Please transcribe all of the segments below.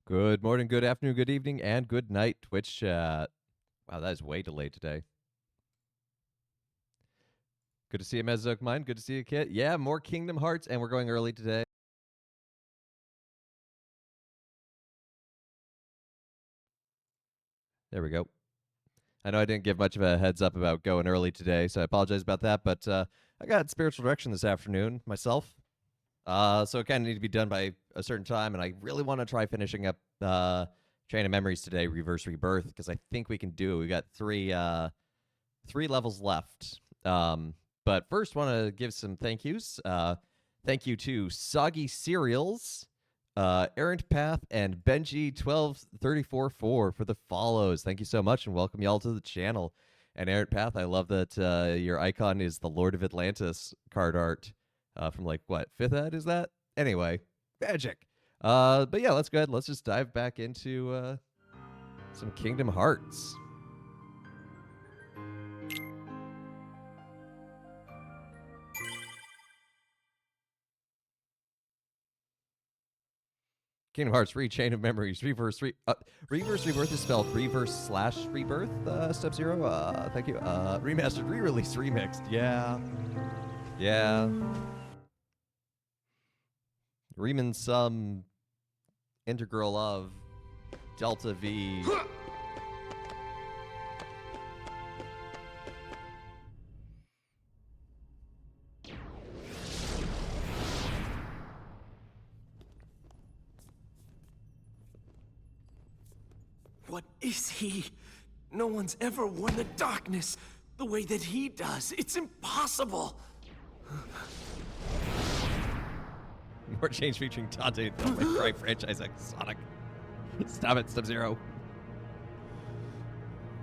Good morning, good afternoon, good evening, and good night, Twitch chat. Wow, that is way delayed today. Good to see you, Mezzook Mine. Good to see you, Kit. Yeah, more Kingdom Hearts, and we're going early today. There we go. I know I didn't give much of a heads up about going early today, so I apologize about that, but I got spiritual direction this afternoon myself. So it kind of need to be done by a certain time, and I really want to try finishing up Chain of Memories today, Reverse Rebirth, because I think we can do it. We got three levels left. But first, want to give some thank yous. Thank you to Soggy Cereals, Errant Path, and Benji12344 for the follows. Thank you so much, and welcome y'all to the channel. And Errant Path, I love that your icon is the Lord of Atlantis card art from like what 5th ed is that? Anyway, magic. But yeah, let's go ahead. Let's just dive back into some Kingdom Hearts. Kingdom Hearts 3 Chain of Memories Reverse Rebirth is spelled reverse/rebirth. Sub-Zero. Thank you. Remastered, re-release, remixed. Yeah. Riemann sum integral of delta V. What is he? No one's ever worn the darkness the way that he does. It's impossible. More change featuring Dante in the Cry franchise like Sonic. Stop it, Sub-Zero.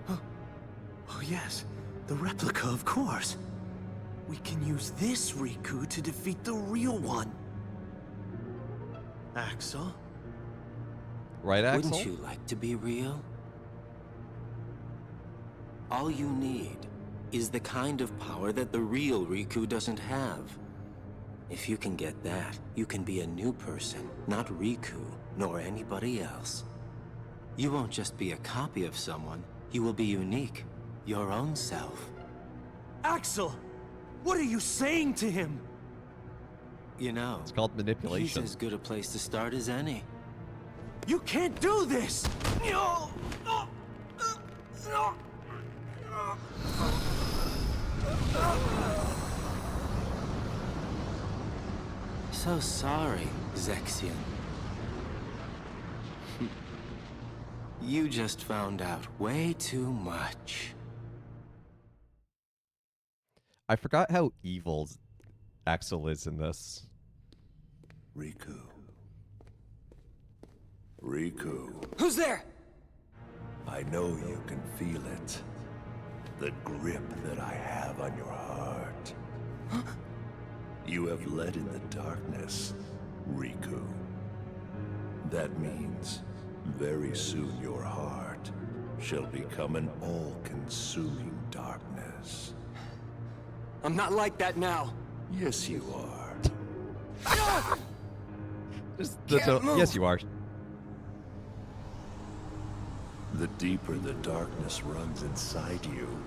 Oh yes, the replica, of course. We can use this Riku to defeat the real one. Axel? Right, Axel? Wouldn't you like to be real? All you need is the kind of power that the real Riku doesn't have. If you can get that, you can be a new person, not Riku, nor anybody else. You won't just be a copy of someone, you will be unique, your own self. Axel! What are you saying to him? You know, It's called he's manipulation. as good a place to start as any. You can't do this! No! So sorry, Zexion. You just found out way too much. I forgot how evil Axel is in this. Riku. Riku. Who's there? I know you can feel it. The grip that I have on your heart. You have led in the darkness, Riku. That means very soon your heart shall become an all-consuming darkness. I'm not like that now. Yes, you are. Yes, you are. The deeper the darkness runs inside you,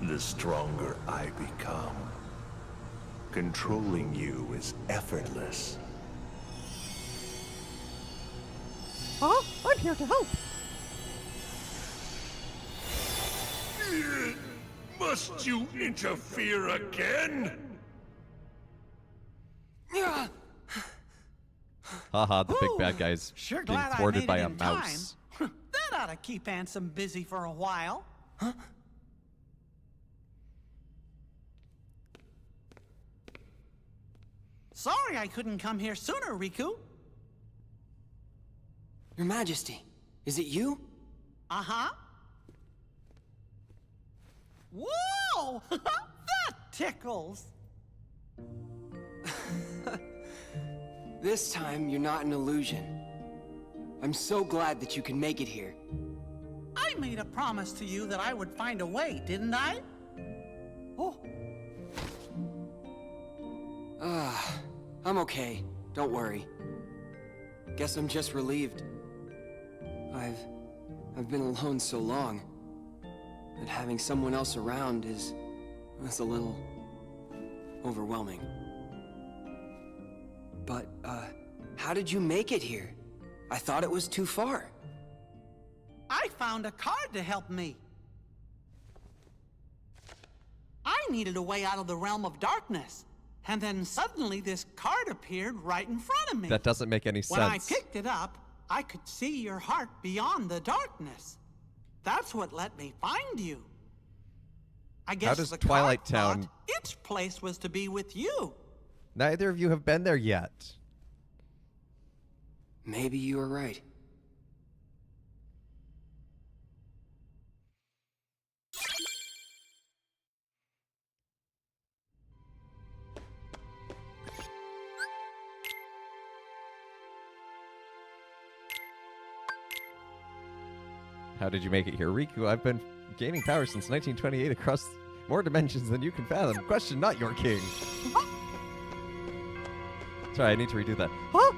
the stronger I become. Controlling you is effortless. Oh, I'm here to help. Must you interfere again? Haha, the big Ooh, bad guy's Sure being glad I thwarted made by it a in mouse. time. That ought to keep Ansem busy for a while. Sorry I couldn't come here sooner, Riku. Your Majesty, is it you? Uh-huh. Whoa! That tickles. This time, you're not an illusion. I'm so glad that you can make it here. I made a promise to you that I would find a way, didn't I? Oh, I'm okay. Don't worry. Guess I'm just relieved. I've been alone so long that having someone else around was a little overwhelming. But, how did you make it here? I thought it was too far. I found a card to help me. I needed a way out of the realm of darkness. And then suddenly this card appeared right in front of me. That doesn't make any When I sense. picked it up, I could see your heart beyond the darkness. That's what let me find you. I guess does the Twilight card thought Town- its place was to be with you. Neither of you have been there yet. Maybe you were right. How did you make it here? Riku, I've been gaining power since 1928 across more dimensions than you can fathom. Question not your king. Sorry, I need to redo that. Huh?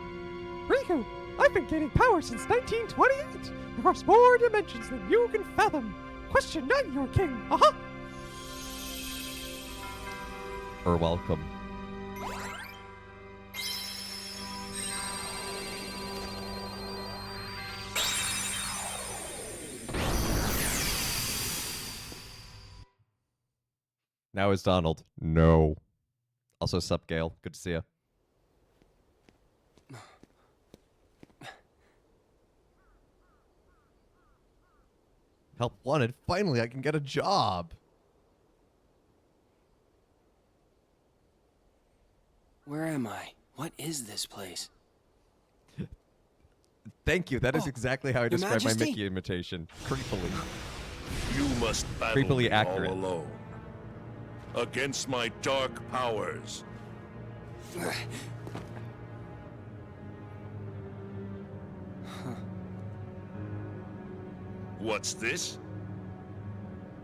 Riku, I've been gaining power since 1928 across more dimensions than you can fathom. Question not your king. Uh-huh. Or welcome. Now is Donald. No. Also, sup, Gale. Good to see you. Help wanted. Finally, I can get a job. Where am I? What is this place? Thank you. That is Oh, exactly how I Your describe my Majesty. Mickey imitation. Creepily. You must battle Creepily me accurate. all alone. Against my dark powers. What's this?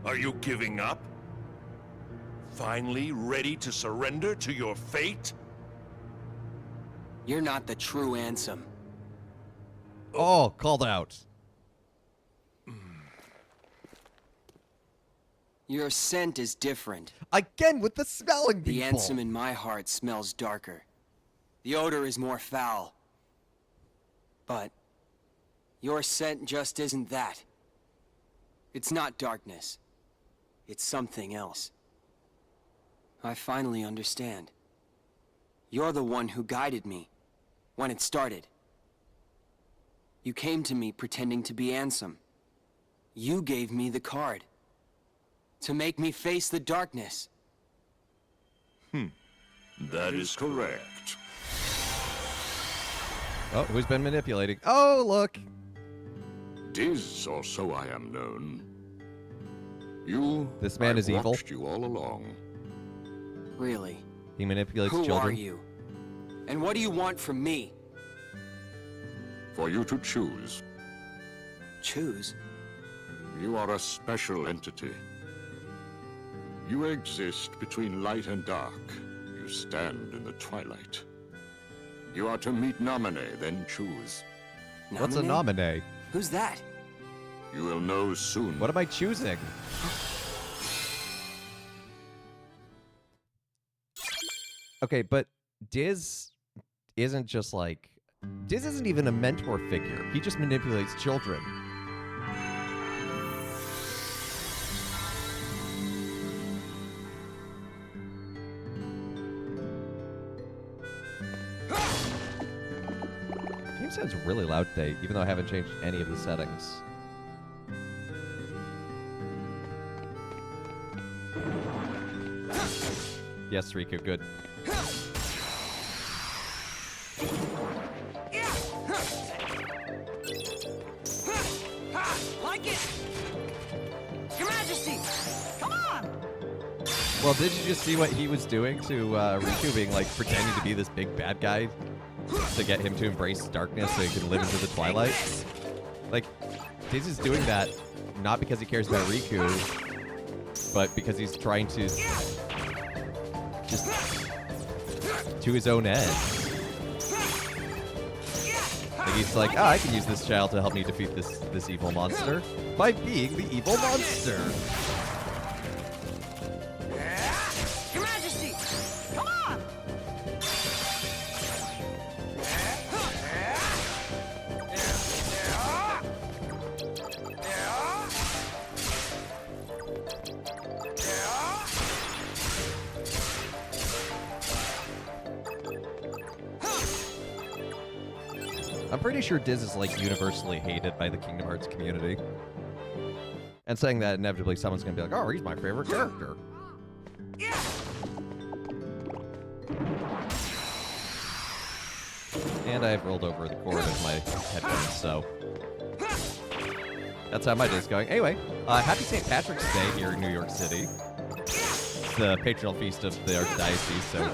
Are you giving up? Finally ready to surrender to your fate? You're not the true Ansem. Oh, called out. Your scent is different. Again with the smelling The people. Ansem in my heart smells darker. The odor is more foul. But your scent just isn't that. It's not darkness. It's something else. I finally understand. You're the one who guided me when it started. You came to me pretending to be Ansem. You gave me the card to make me face the darkness. That is correct. Oh, who's been manipulating? Oh, look. Diz, or so I am known. You. This man I've is evil. watched you all along. Really? He manipulates Who children. are you? And what do you want from me? For you to choose. Choose? You are a special entity. You exist between light and dark. You stand in the twilight. You are to meet Naminé, then choose. What's a Naminé? nominee? Who's that? You will know soon. What am I choosing? Okay, but Diz isn't just like... Diz isn't even a mentor figure. He just manipulates children. Game sounds really loud today, even though I haven't changed any of the settings. Yes, Riku, good. Like it! Your Majesty! Come on! Well, did you just see what he was doing to Riku, being like pretending to be this big bad guy to get him to embrace darkness so he can live into the twilight? Like, Diz is doing that not because he cares about Riku, but because he's trying to just to his own end. Like he's like, I can use this child to help me defeat this evil monster by being the evil monster. Your Majesty! Come on! I'm pretty sure Diz is like universally hated by the Kingdom Hearts community. And saying that, inevitably someone's gonna be like, oh, he's my favorite character. And I've rolled over the cord of my headphones, so that's how my day's going. Anyway, happy St. Patrick's Day here in New York City. It's the patronal feast of the Archdiocese, so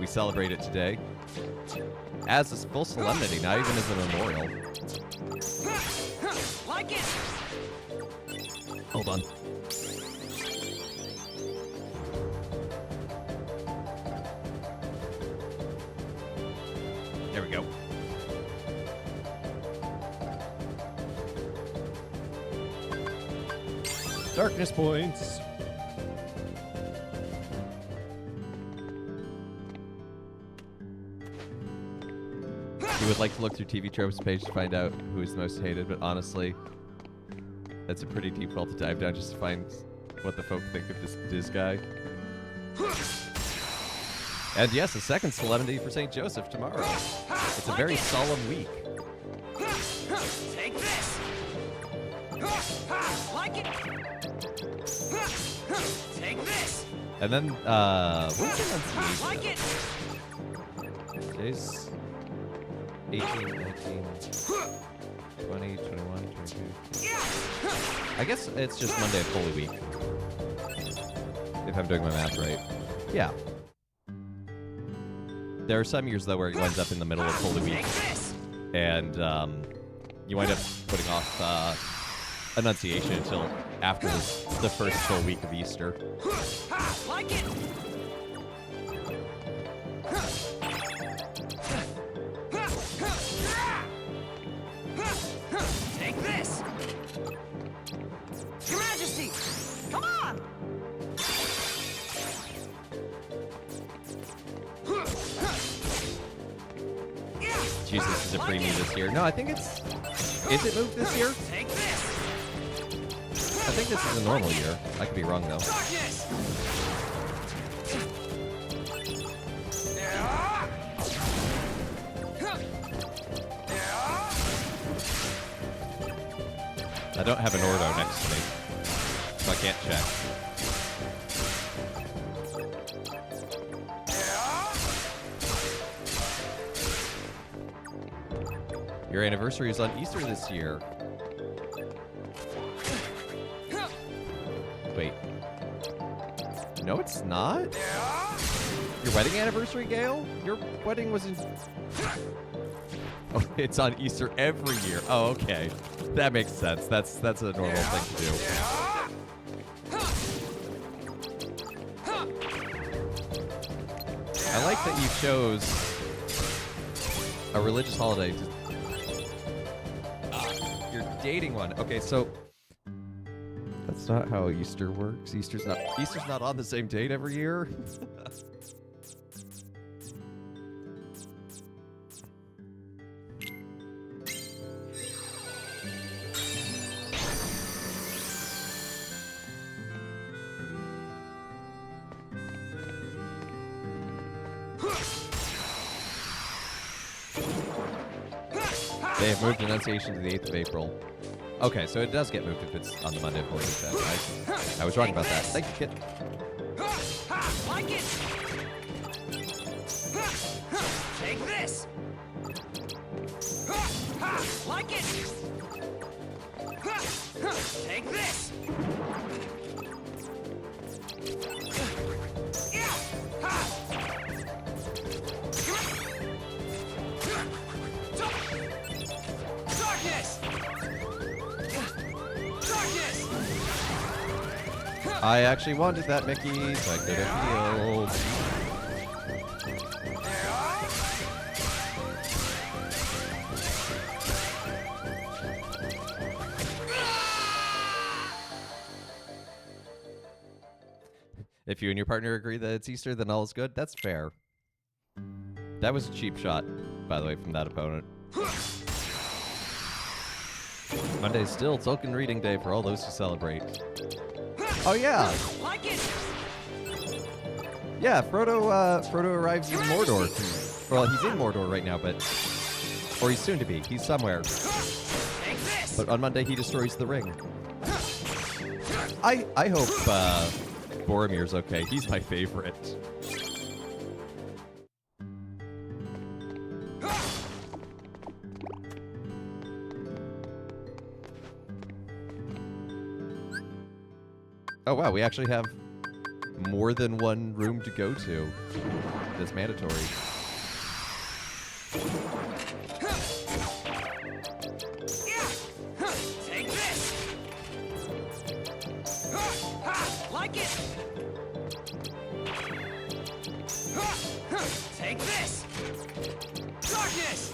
we celebrate it today as a full solemnity, not even as a memorial. Like it! Hold on. There we go. Darkness points. You would like to look through TV Tropes page to find out who is the most hated, but honestly, that's a pretty deep well to dive down just to find what the folk think of this guy. And yes, a second solemnity for St. Joseph tomorrow. It's a very solemn week. Take this! Like it! Take this! And then, what's the Annunciation? Like it! Today's 18, 19, 20, 21, 22. I guess it's just Monday of Holy Week. If I'm doing my math right. Yeah. There are some years, though, where it winds up in the middle of Holy Week. And you wind up putting off Annunciation until after the first full week of Easter. Like it! Take this! Your Majesty! Come on! Jesus is a preview this year. No, I think it's... Is it moved this year? Take this! I think this is a normal year. I could be wrong, though. Darkness! I don't have an Ordo next to me, so I can't check. Your anniversary is on Easter this year. Wait. No, it's not? Your wedding anniversary, Gale? Your wedding was in... Oh, it's on Easter every year. Oh, okay. That makes sense. That's a normal thing to do. I like that you chose a religious holiday. You're dating one. Okay, so that's not how Easter works. Easter's not on the same date every year. They have moved Annunciation to the 8th of April. Okay, so it does get moved if it's on the Monday of Holy Week then, right? I was wrong about that. Thank you, Kit. Like it! Take this! Like it! Take this! Darkness! Darkness! I actually wanted that, Mickey, so I could have healed. If you and your partner agree that it's Easter, then all is good. That's fair. That was a cheap shot, by the way, from that opponent. Monday's still Tolkien reading day for all those who celebrate. Oh yeah, Like it! yeah. Frodo arrives in Mordor. Well, he's in Mordor right now, but or he's soon to be. He's somewhere. Take this! But on Monday he destroys the ring. I hope Boromir's okay. He's my favorite. Oh wow, we actually have more than one room to go to. That's mandatory. Take this! Like it! Take this! Darkness!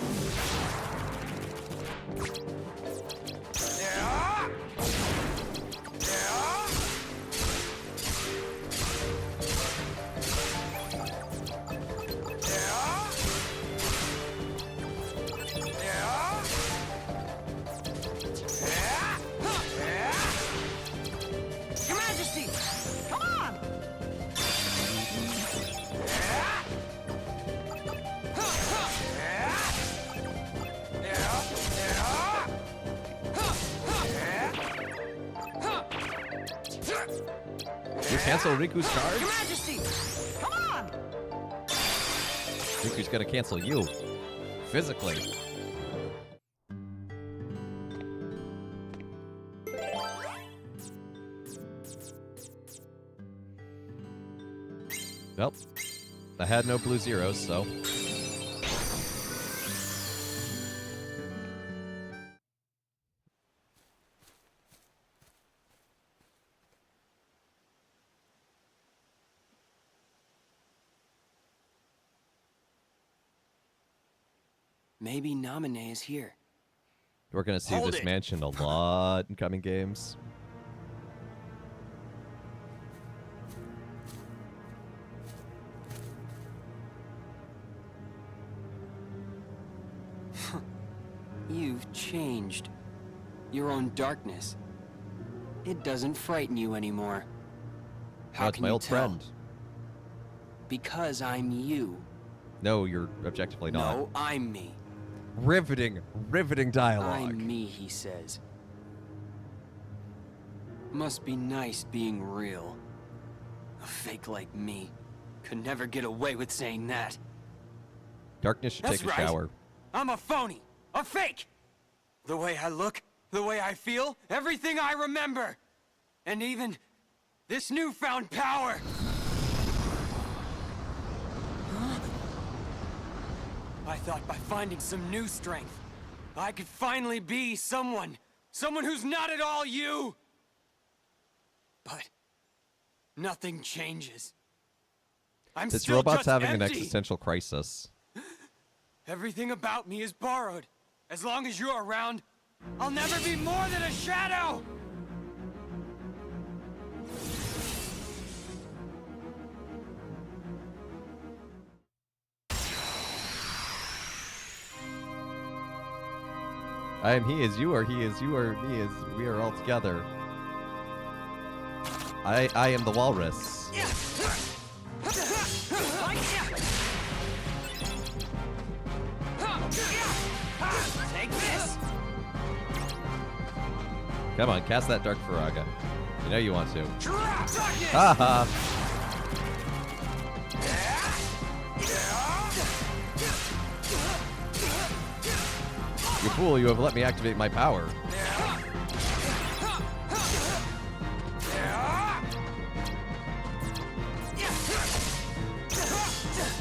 Yeah! Yeah! Your Majesty! Come on! You cancel Riku's Your charge? Majesty! Come on! Riku's gonna cancel you. Physically. Well, I had no blue zeros, so. Maybe Naminé is here. We're gonna see Hold this it. mansion a lot in coming games. You've changed. Your own darkness. It doesn't frighten you anymore. How No, it's can my you old tell? friend. Because I'm you. No, you're objectively not. No, I'm me. Riveting dialogue. I'm me, he says. Must be nice being real. A fake like me could never get away with saying that. Darkness should That's take a right. shower. I'm a phony! A fake! The way I look, the way I feel, everything I remember! And even this newfound power! Huh? I thought by finding some new strength, I could finally be someone who's not at all you! But nothing changes. I'm This still robot's just having an empty. existential crisis. Everything about me is borrowed. As long as you're around, I'll never be more than a shadow! I am he is you are he is you are me is we are all together. I am the walrus. Take this! Come on, cast that Dark Faraga. You know you want to. Darkness! Haha! You fool, you have let me activate my power.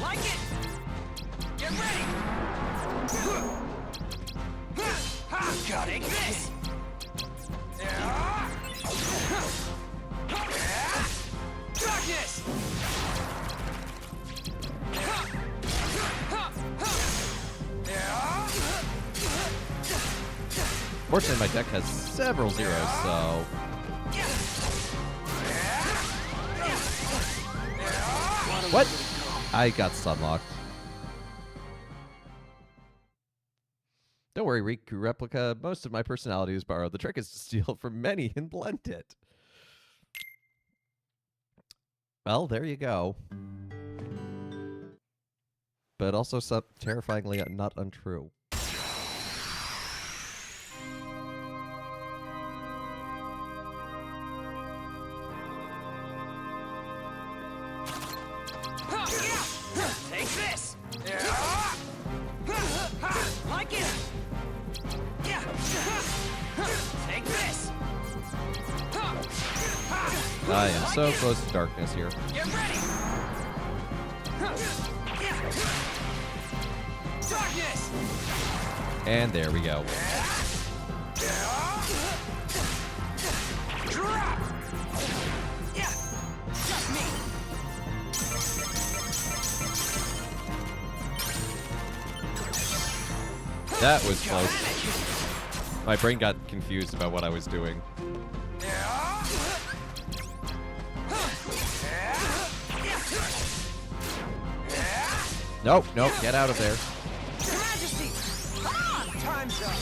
Like it! Get ready! Take this! Darkness! Fortunately, my deck has several zeros, so What? I got stunlocked. Don't worry, Riku Replica. Most of my personality is borrowed. The trick is to steal from many and blend it. Well, there you go. But also so terrifyingly not untrue. Take this! Like it! Take this! I am so close to darkness here. Get ready! Darkness! And there we go. Drop! Yeah! Just me! That was close. My brain got confused about what I was doing. Nope, nope, get out of there. Your Majesty! Time's up!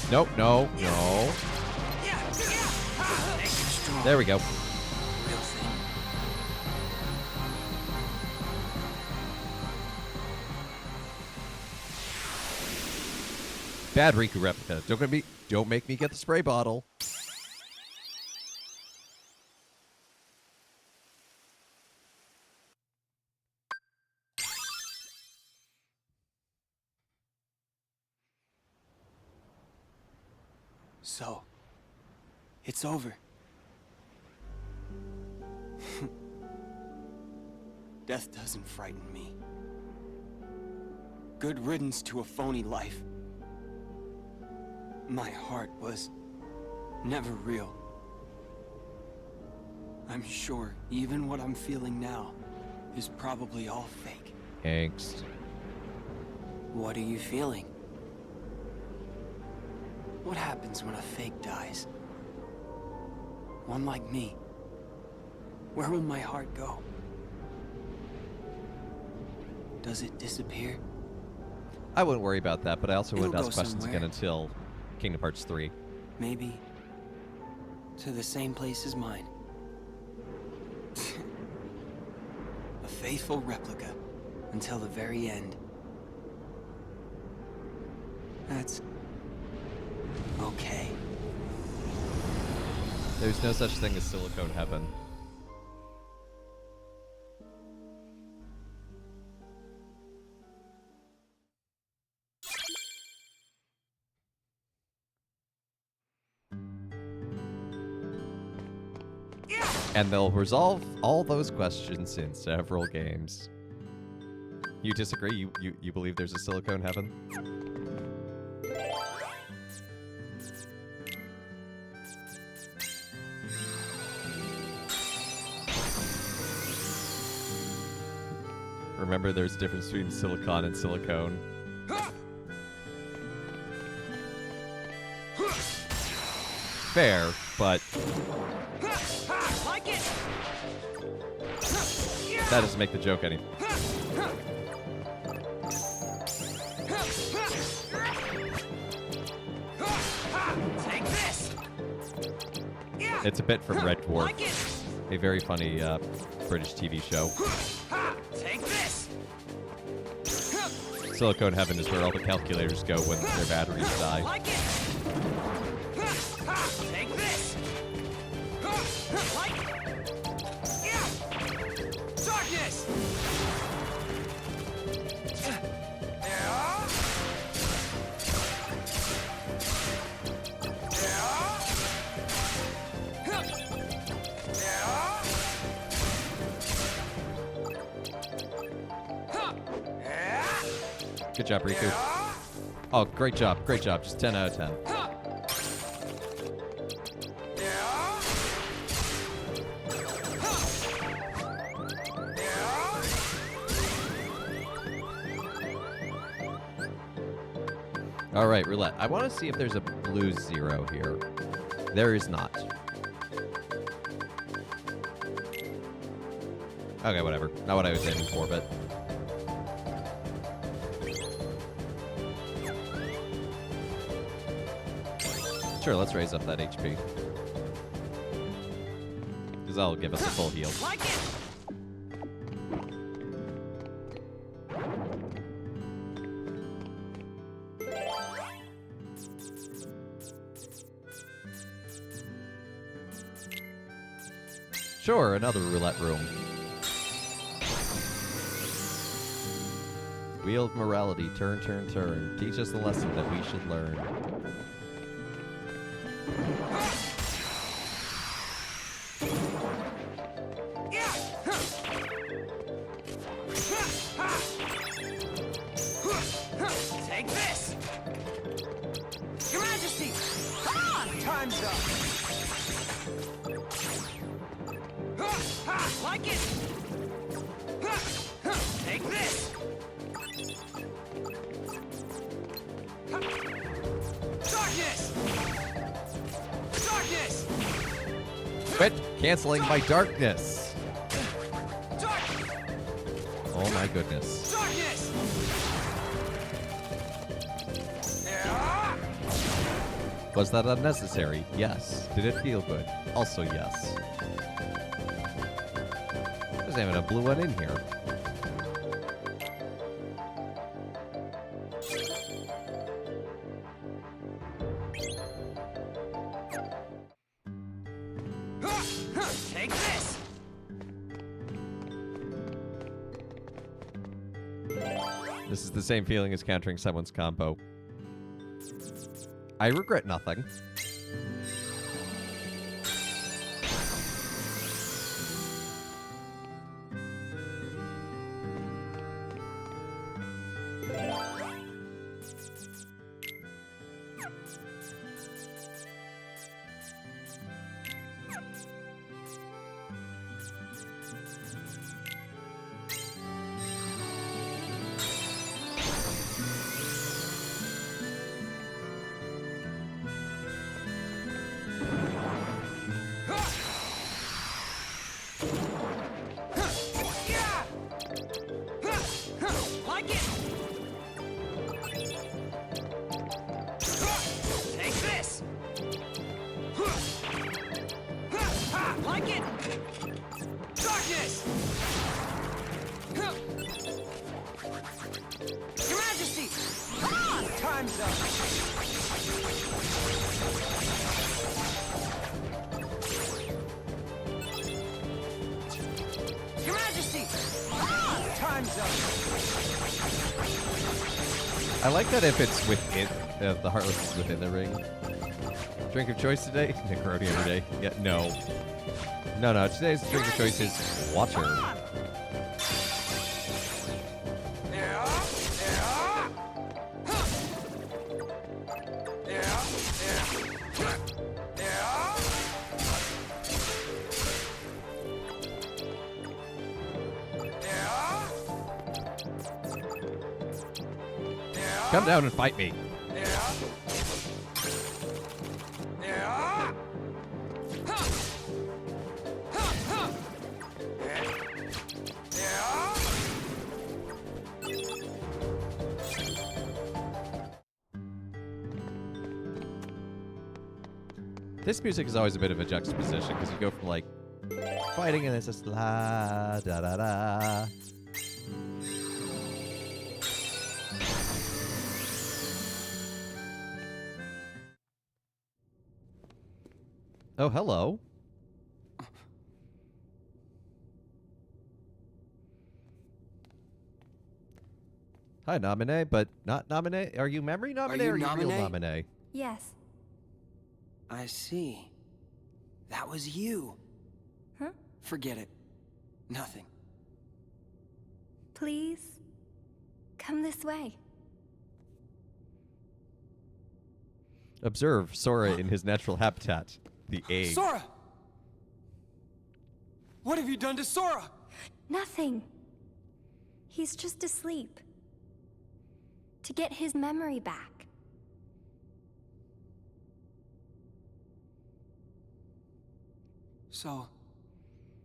Nope, no, no. There we go. Real thing. Bad Riku Replica. Don't make me get the spray bottle. So, it's over. Death doesn't frighten me. Good riddance to a phony life. My heart was never real. I'm sure even what I'm feeling now is probably all fake. Angst. What are you feeling? What happens when a fake dies? One like me. Where will my heart go? Does it disappear? I wouldn't worry about that, but I also wouldn't It'll ask go questions somewhere. again until Kingdom Hearts 3. Maybe to the same place as mine. A faithful replica until the very end. That's okay. There's no such thing as silicone heaven. And they'll resolve all those questions in several games. You disagree? You believe there's a silicone heaven? Remember, there's a difference between silicon and silicone. Fair, but Like it! that doesn't make the joke any. Take this! It's a bit from Red Dwarf, Like it! a very funny British TV show. Take this! Silicone Heaven is where all the calculators go when their batteries die. Like it! Take this! Like it! Darkness! Good job, Riku. Oh, great job. Great job. Just 10 out of 10. All right, roulette. I want to see if there's a blue 0 here. There is not. Okay, whatever. Not what I was aiming for, but... Sure, let's raise up that HP. Because that'll give us a full heal. Like it! Sure, another roulette room. Wheel of morality, turn, turn, turn. Teach us the lesson that we should learn. Take this! Your Majesty! Time's up! Like it! Take this! Darkness! Darkness! Quit canceling my darkness! Dark! Oh my goodness. Darkness! Yeah! Was that unnecessary? Yes. Did it feel good? Also yes. There's even a blue one in here. Take this! This is the same feeling as countering someone's combo. I regret nothing. Like it! Take this! Like it! Darkness! Your Majesty! Time's up! Your Majesty! Time's up! I like that if it's within, the Heartless is within the ring. Drink of choice today? Necroni every day. Yeah, no. No, today's drink of choice is water. Come down and fight me. This music is always a bit of a juxtaposition because you go from like fighting and it's just la da da da. Oh, hello. Hi, Naminé, but not Naminé. Are you memory Naminé you or are you real Naminé? Naminé? Yes. I see. That was you. Huh? Forget it. Nothing. Please, come this way. Observe Sora in his natural habitat, the egg. Sora! What have you done to Sora? Nothing. He's just asleep. To get his memory back.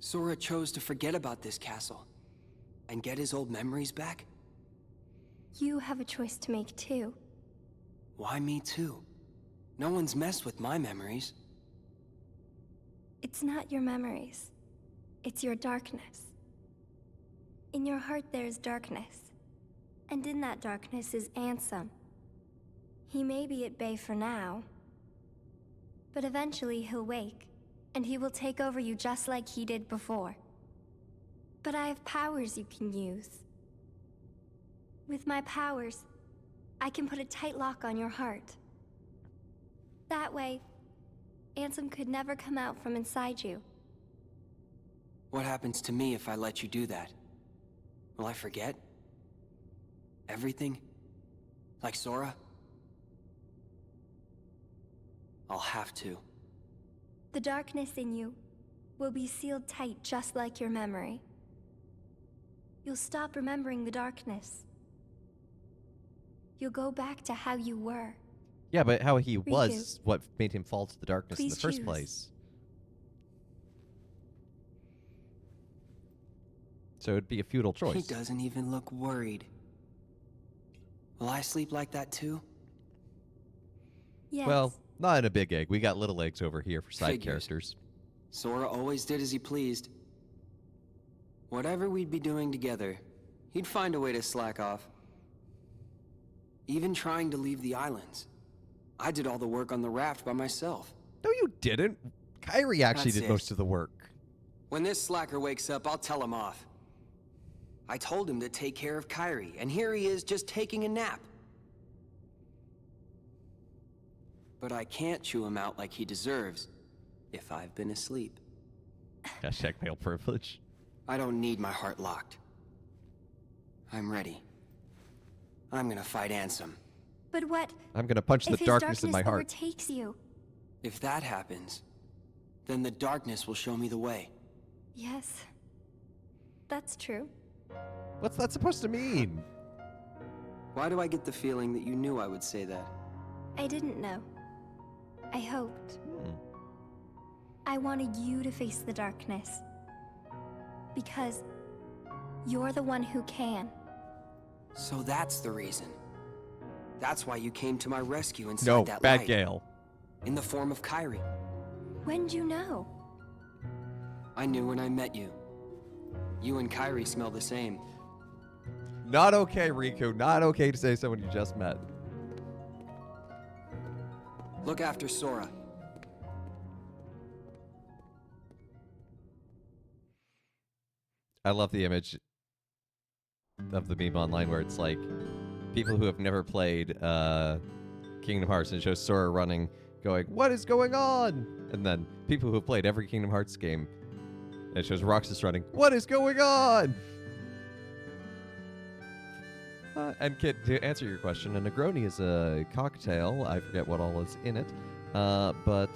Sora chose to forget about this castle and get his old memories back? You have a choice to make too. Why me too? No one's messed with my memories. It's not your memories. It's your darkness. In your heart there is darkness. And in that darkness is Ansem. He may be at bay for now, but eventually he'll wake, and he will take over you just like he did before. But I have powers you can use. With my powers, I can put a tight lock on your heart. That way, Ansem could never come out from inside you. What happens to me if I let you do that? Will I forget? Everything? Like Sora? I'll have to. The darkness in you will be sealed tight just like your memory. You'll stop remembering the darkness. You'll go back to how you were. Yeah, but how he Riku, was what made him fall to the darkness in the please first choose. place. So it'd be a futile choice. He doesn't even look worried. Will I sleep like that too? Yes. Well, not in a big egg. We got little eggs over here for side Figures. characters. Sora always did as he pleased. Whatever we'd be doing together, he'd find a way to slack off. Even trying to leave the islands. I did all the work on the raft by myself. No, you didn't. Kyrie actually That's did it. most of the work. When this slacker wakes up, I'll tell him off. I told him to take care of Kyrie, and here he is just taking a nap. But I can't chew him out like he deserves if I've been asleep. Hashtag male privilege. I don't need my heart locked. I'm ready. I'm gonna fight Ansem. But what I'm gonna punch if the his darkness in my heart. overtakes you? If that happens, then the darkness will show me the way. Yes. That's true. What's that supposed to mean? Why do I get the feeling that you knew I would say that? I didn't know. I hoped. Hmm. I wanted you to face the darkness. Because you're the one who can. So that's the reason. That's why you came to my rescue inside No, that bad light. Gale. In the form of Kyrie. When'd you know? I knew when I met you. You and Kyrie smell the same. Not okay, Riku. Not okay to say someone you just met. Look after Sora. I love the image of the meme online where it's like people who have never played Kingdom Hearts and it shows Sora running, going, "What is going on?" And then people who have played every Kingdom Hearts game and it shows Roxas running, "What is going on?" And Kit, to answer your question, a Negroni is a cocktail. I forget what all is in it, but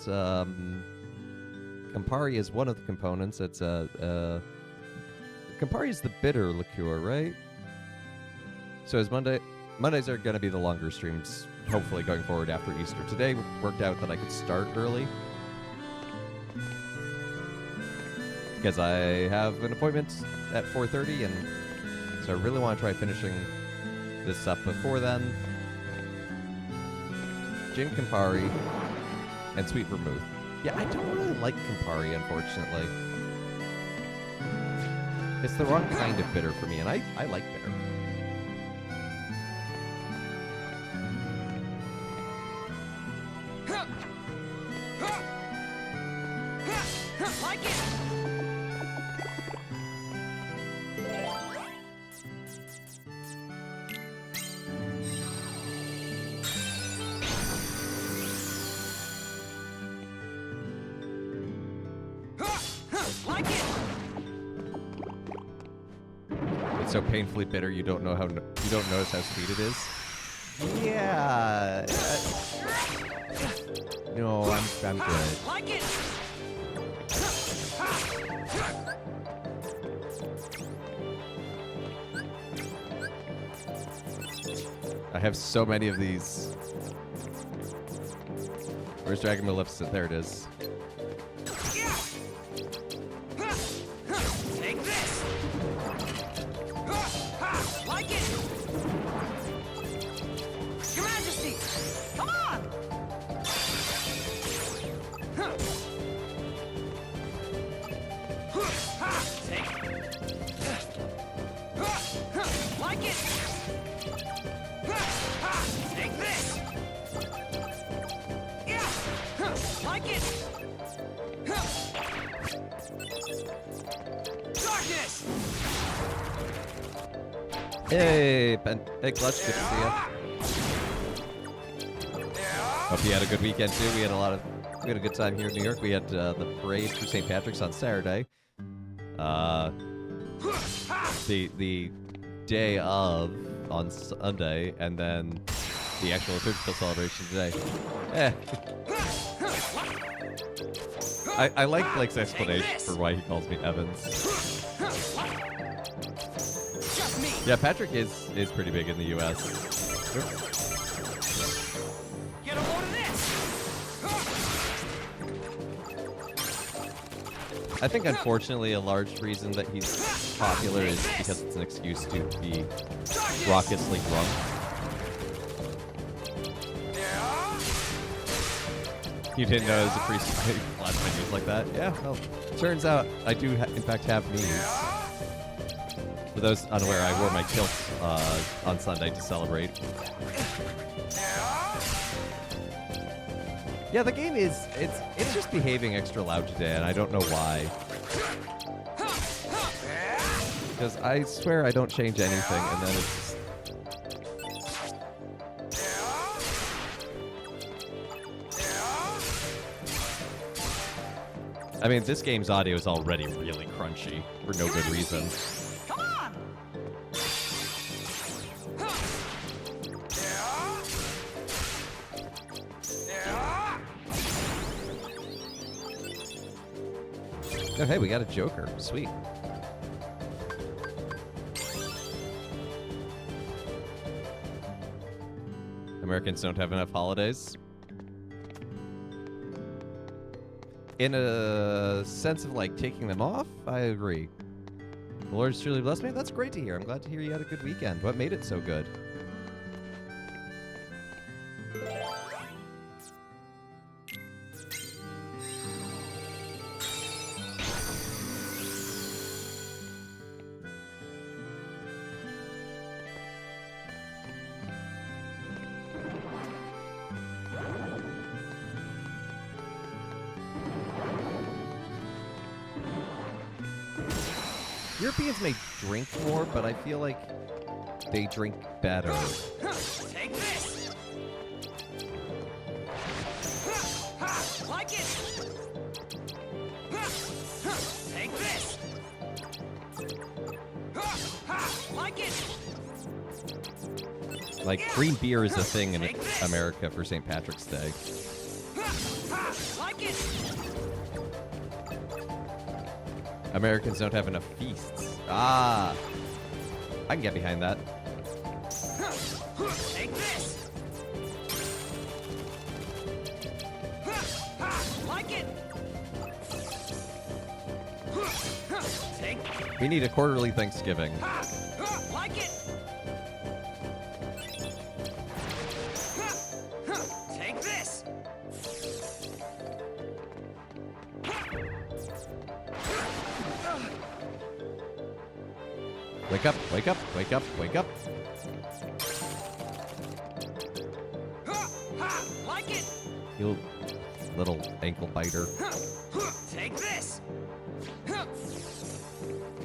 Campari is one of the components. It's Campari is the bitter liqueur, right? So is Mondays are going to be the longer streams, hopefully going forward after Easter. Today worked out that I could start early because I have an appointment at 4:30, and so I really want to try finishing this up before then. Gin Campari and sweet vermouth. Yeah, I don't really like Campari, unfortunately. It's the wrong kind of bitter for me, and I like bitter. Like it! Like it! It's so painfully bitter you don't know how you don't notice how sweet it is. Yeah. No, I'm good. Like it! I have so many of these. Where's Dragon Maleficent? There it is. Take this! Like it! Your Majesty! Come on! Take... Like it! Take this! Yeah! Like it! Darkness! Hey, Ben. Hey, Clutch. Good to see you. Hope you had a good weekend too. We had a good time here in New York. We had the parade for St. Patrick's on Saturday. The day of on Sunday, and then the actual liturgical celebration today. I like Blake's explanation for why he calls me Evans. Yeah, Patrick is pretty big in the U.S. Get a load of this! I think, unfortunately, a large reason that he's popular is because it's an excuse to be raucously drunk. You didn't know it was a priest who flash menus like that? Yeah, well, turns out I do, in fact, have knees. For those unaware, I wore my kilt on Sunday to celebrate. Yeah, the game it's just behaving extra loud today, and I don't know why. Because I swear I don't change anything, and then it's just... I mean, this game's audio is already really crunchy, for no good reason. Come on! Oh, hey, we got a Joker. Sweet. Americans don't have enough holidays. In a sense of, like, taking them off, I agree. The Lord's truly blessed me. That's great to hear. I'm glad to hear you had a good weekend. What made it so good? Europeans may drink more, but I feel like they drink better. Take this! Like it! Take this! Like it! Like, green beer is a thing in America for St. Patrick's Day. Like it! Americans don't have enough feasts. Ah! I can get behind that. Take this! Like it! Take... We need a quarterly Thanksgiving. Like it! Take this! Wake up, wake up, wake up, wake up. Like it! You little ankle biter. Take this!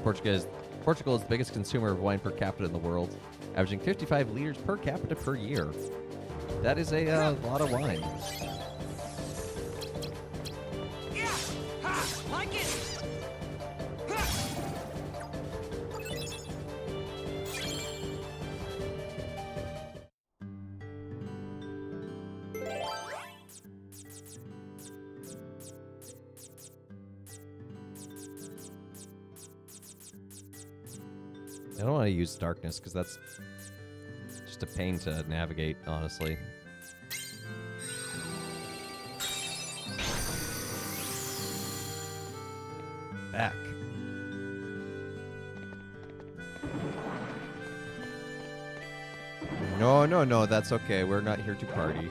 Portugal is the biggest consumer of wine per capita in the world, averaging 55 liters per capita per year. That is a lot of wine. Yeah! Like it! I don't want to use darkness because that's just a pain to navigate, honestly. Back. No, no, no, that's okay. We're not here to party.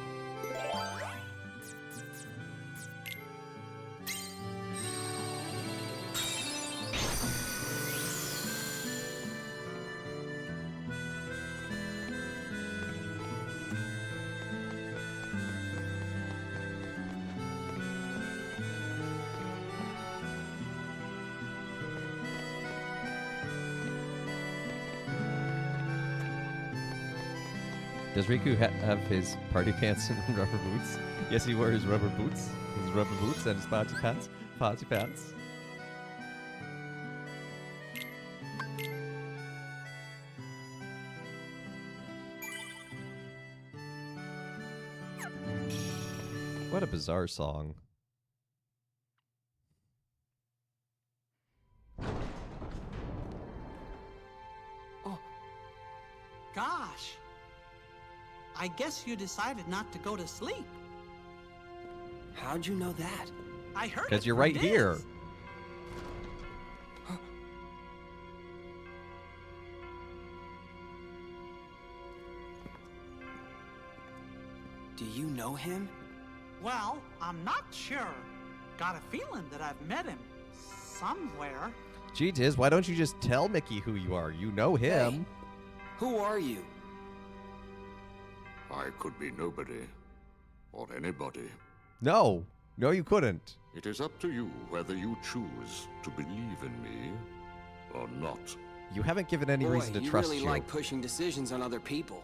Does Riku have his party pants and rubber boots? Yes, he wore his rubber boots. His rubber boots and his party pants. Party pants. What a bizarre song. Gosh. I guess you decided not to go to sleep. How'd you know that? I heard it Because you're from right here. Diz. Do you know him? Well, I'm not sure. Got a feeling that I've met him somewhere. Gee, Tiz, why don't you just tell Mickey who you are? You know him. Hey, who are you? I could be nobody. Or anybody. No. No, you couldn't. It is up to you whether you choose to believe in me or not. You haven't given any Boy, reason to you trust really you. like pushing decisions on other people.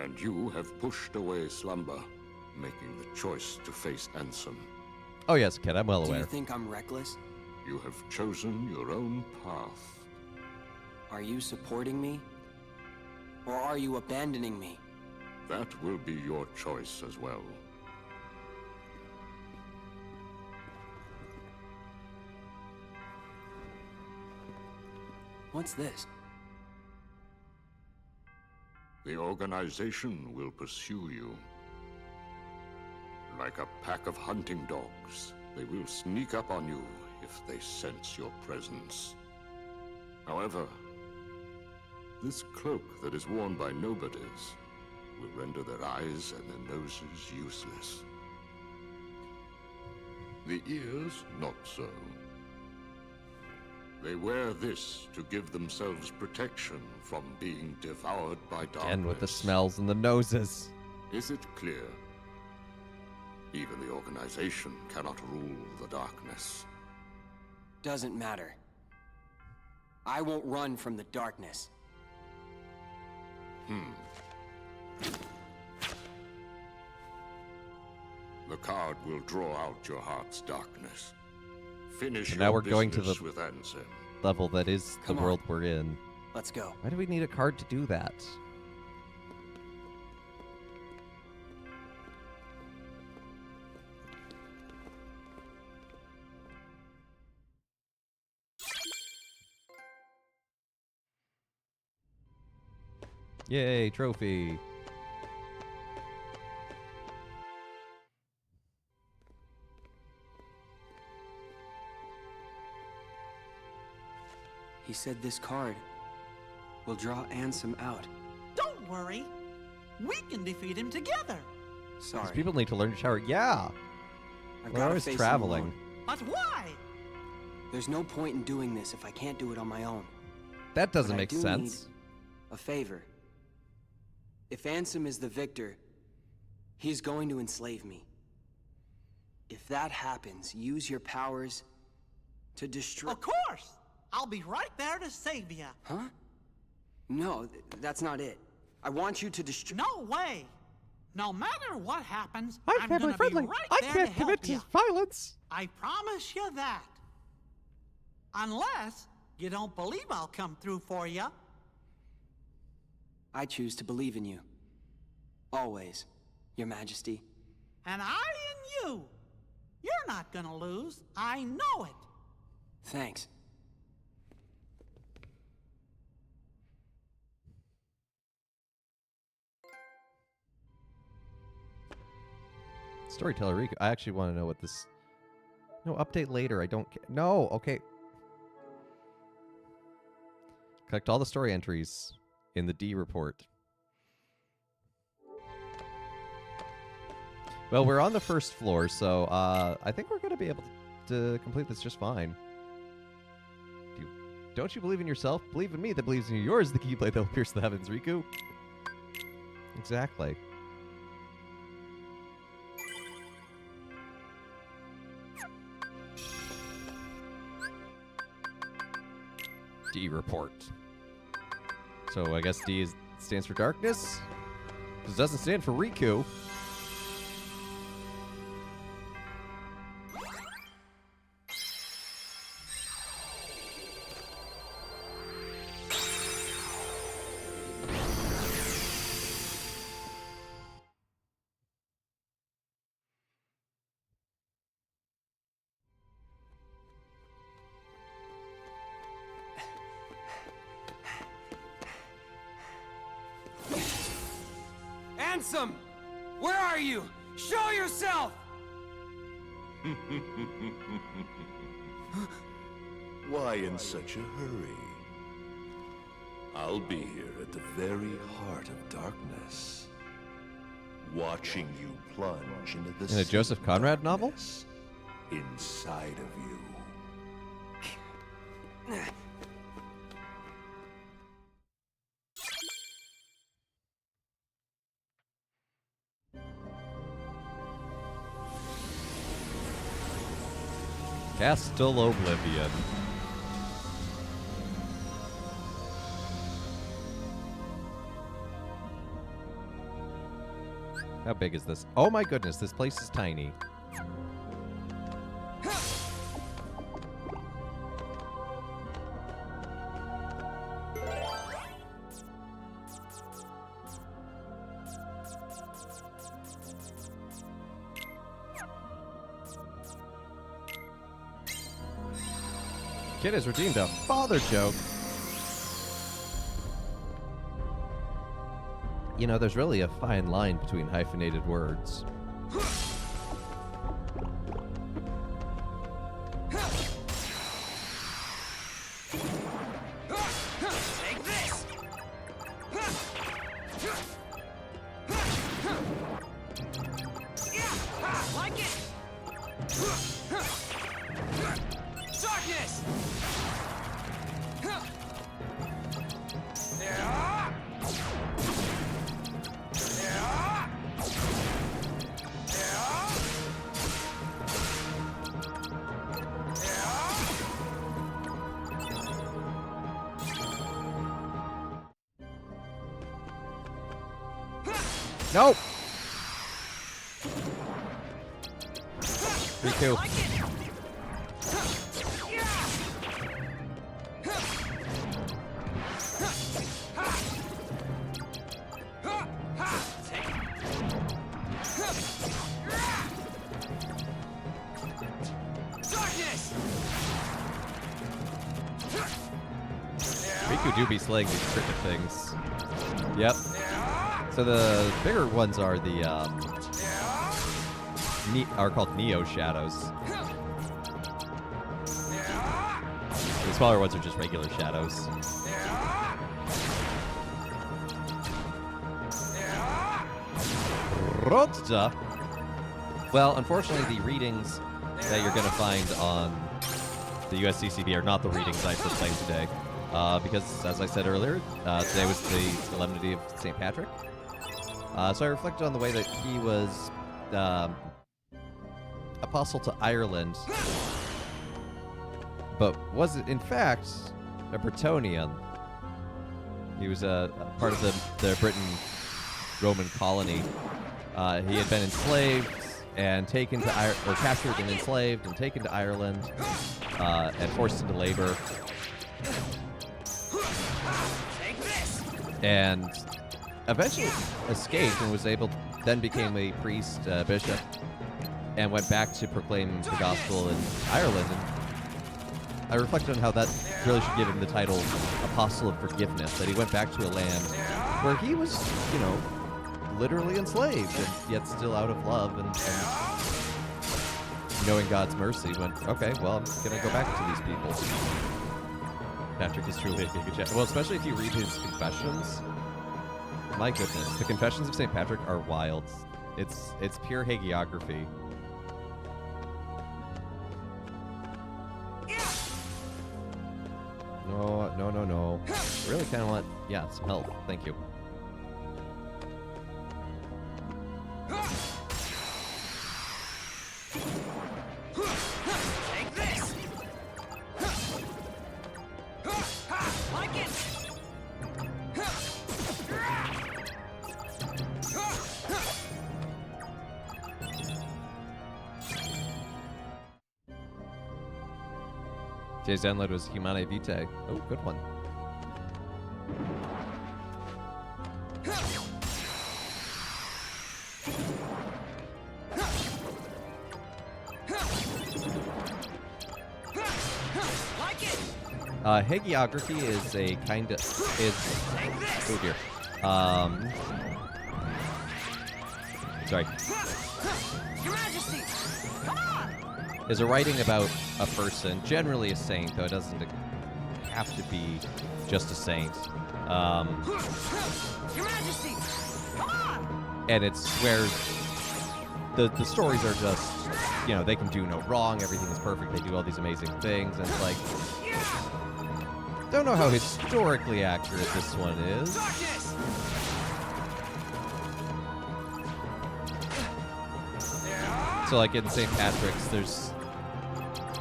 And you have pushed away slumber, making the choice to face Ansem. Oh, yes, Ken, I'm well Do aware. you think I'm reckless? You have chosen your own path. Are you supporting me? Or are you abandoning me? That will be your choice as well. What's this? The organization will pursue you. Like a pack of hunting dogs, they will sneak up on you if they sense your presence. However, this cloak that is worn by nobodies will render their eyes and their noses useless. The ears, not so. They wear this to give themselves protection from being devoured by darkness. And with the smells and the noses. Is it clear? Even the organization cannot rule the darkness. Doesn't matter. I won't run from the darkness. The card will draw out your heart's darkness. Finish And your now we're going to business the- with Ansem. Level that is the Come on. world we're in. Let's go. Why do we need a card to do that? Yay, trophy. He said this card will draw Ansem out. Don't worry. We can defeat him together. Sorry. These people need to learn to shower. Yeah. I've We're gotta always face him traveling. alone. But why? There's no point in doing this if I can't do it on my own. That doesn't But I make do sense. need a favor. If Ansem is the victor, he's going to enslave me. If that happens, use your powers to destroy... Of course. I'll be right there to save you. Huh? No, that's not it. I want you to destroy... No way. No matter what happens, I'm I'm family gonna friendly. be right I there can't to help commit you. to violence. I promise you that. Unless you don't believe I'll come through for you. I choose to believe in you. Always, Your Majesty. And I in you. You're not gonna lose. I know it. Thanks. Storyteller Riku. I actually want to know what this... No, update later. I don't care. No, okay. Collect all the story entries in the D report. Well, we're on the first floor, so I think we're going to be able to complete this just fine. Don't you believe in yourself? Believe in me that believes in you. Yours is the keyblade that will pierce the heavens, Riku. Exactly. D report. So I guess D stands for darkness. This doesn't stand for Riku. Ansem! Where are you? Show yourself! Why in such a hurry? I'll be here at the very heart of darkness, watching you plunge into the In a sea Joseph of Conrad novel? darkness inside of you. Castle Oblivion. How big is this? Oh my goodness, this place is tiny. Kid has redeemed a father joke. You know, there's really a fine line between hyphenated words. Take this! Yeah! Like it! Darkness! No! Riku. Riku do be slaying these cricket things. Yep. So the bigger ones are the are called Neo Shadows. The smaller ones are just regular shadows. Rotja. Well, unfortunately, the readings that you're going to find on the USCCB are not the readings I proclaimed today. Because, as I said earlier, today was the Solemnity of St. Patrick. So I reflected on the way that he was apostle to Ireland, but was it in fact a Bretonian? He was a part of the Britain Roman colony. He had been enslaved and taken to or captured and enslaved and taken to Ireland and forced into labor. And eventually escaped and was able, then became a priest, bishop, and went back to proclaim the gospel in Ireland. And I reflected on how that really should give him the title Apostle of Forgiveness, that he went back to a land where he was, you know, literally enslaved, and yet still out of love and knowing God's mercy went, okay, well, I'm going to go back to these people. Patrick is truly a good chat. Well, especially if you read his confessions. My goodness, the confessions of St. Patrick are wild. It's pure hagiography. No, no, no, no. Really kind of want, yeah, some help. Thank you. Take this! Like it! Today's download was Humanae Vitae. Oh, good one. Like it! Hagiography is a kind of oh dear. Sorry. Your Majesty! Come on! Is a writing about a person, generally a saint, though it doesn't have to be just a saint. Your Majesty! Come on! And it's where the stories are just, you know, they can do no wrong, everything is perfect, they do all these amazing things, and it's like, don't know how historically accurate this one is. Darkness! So like in St. Patrick's, there's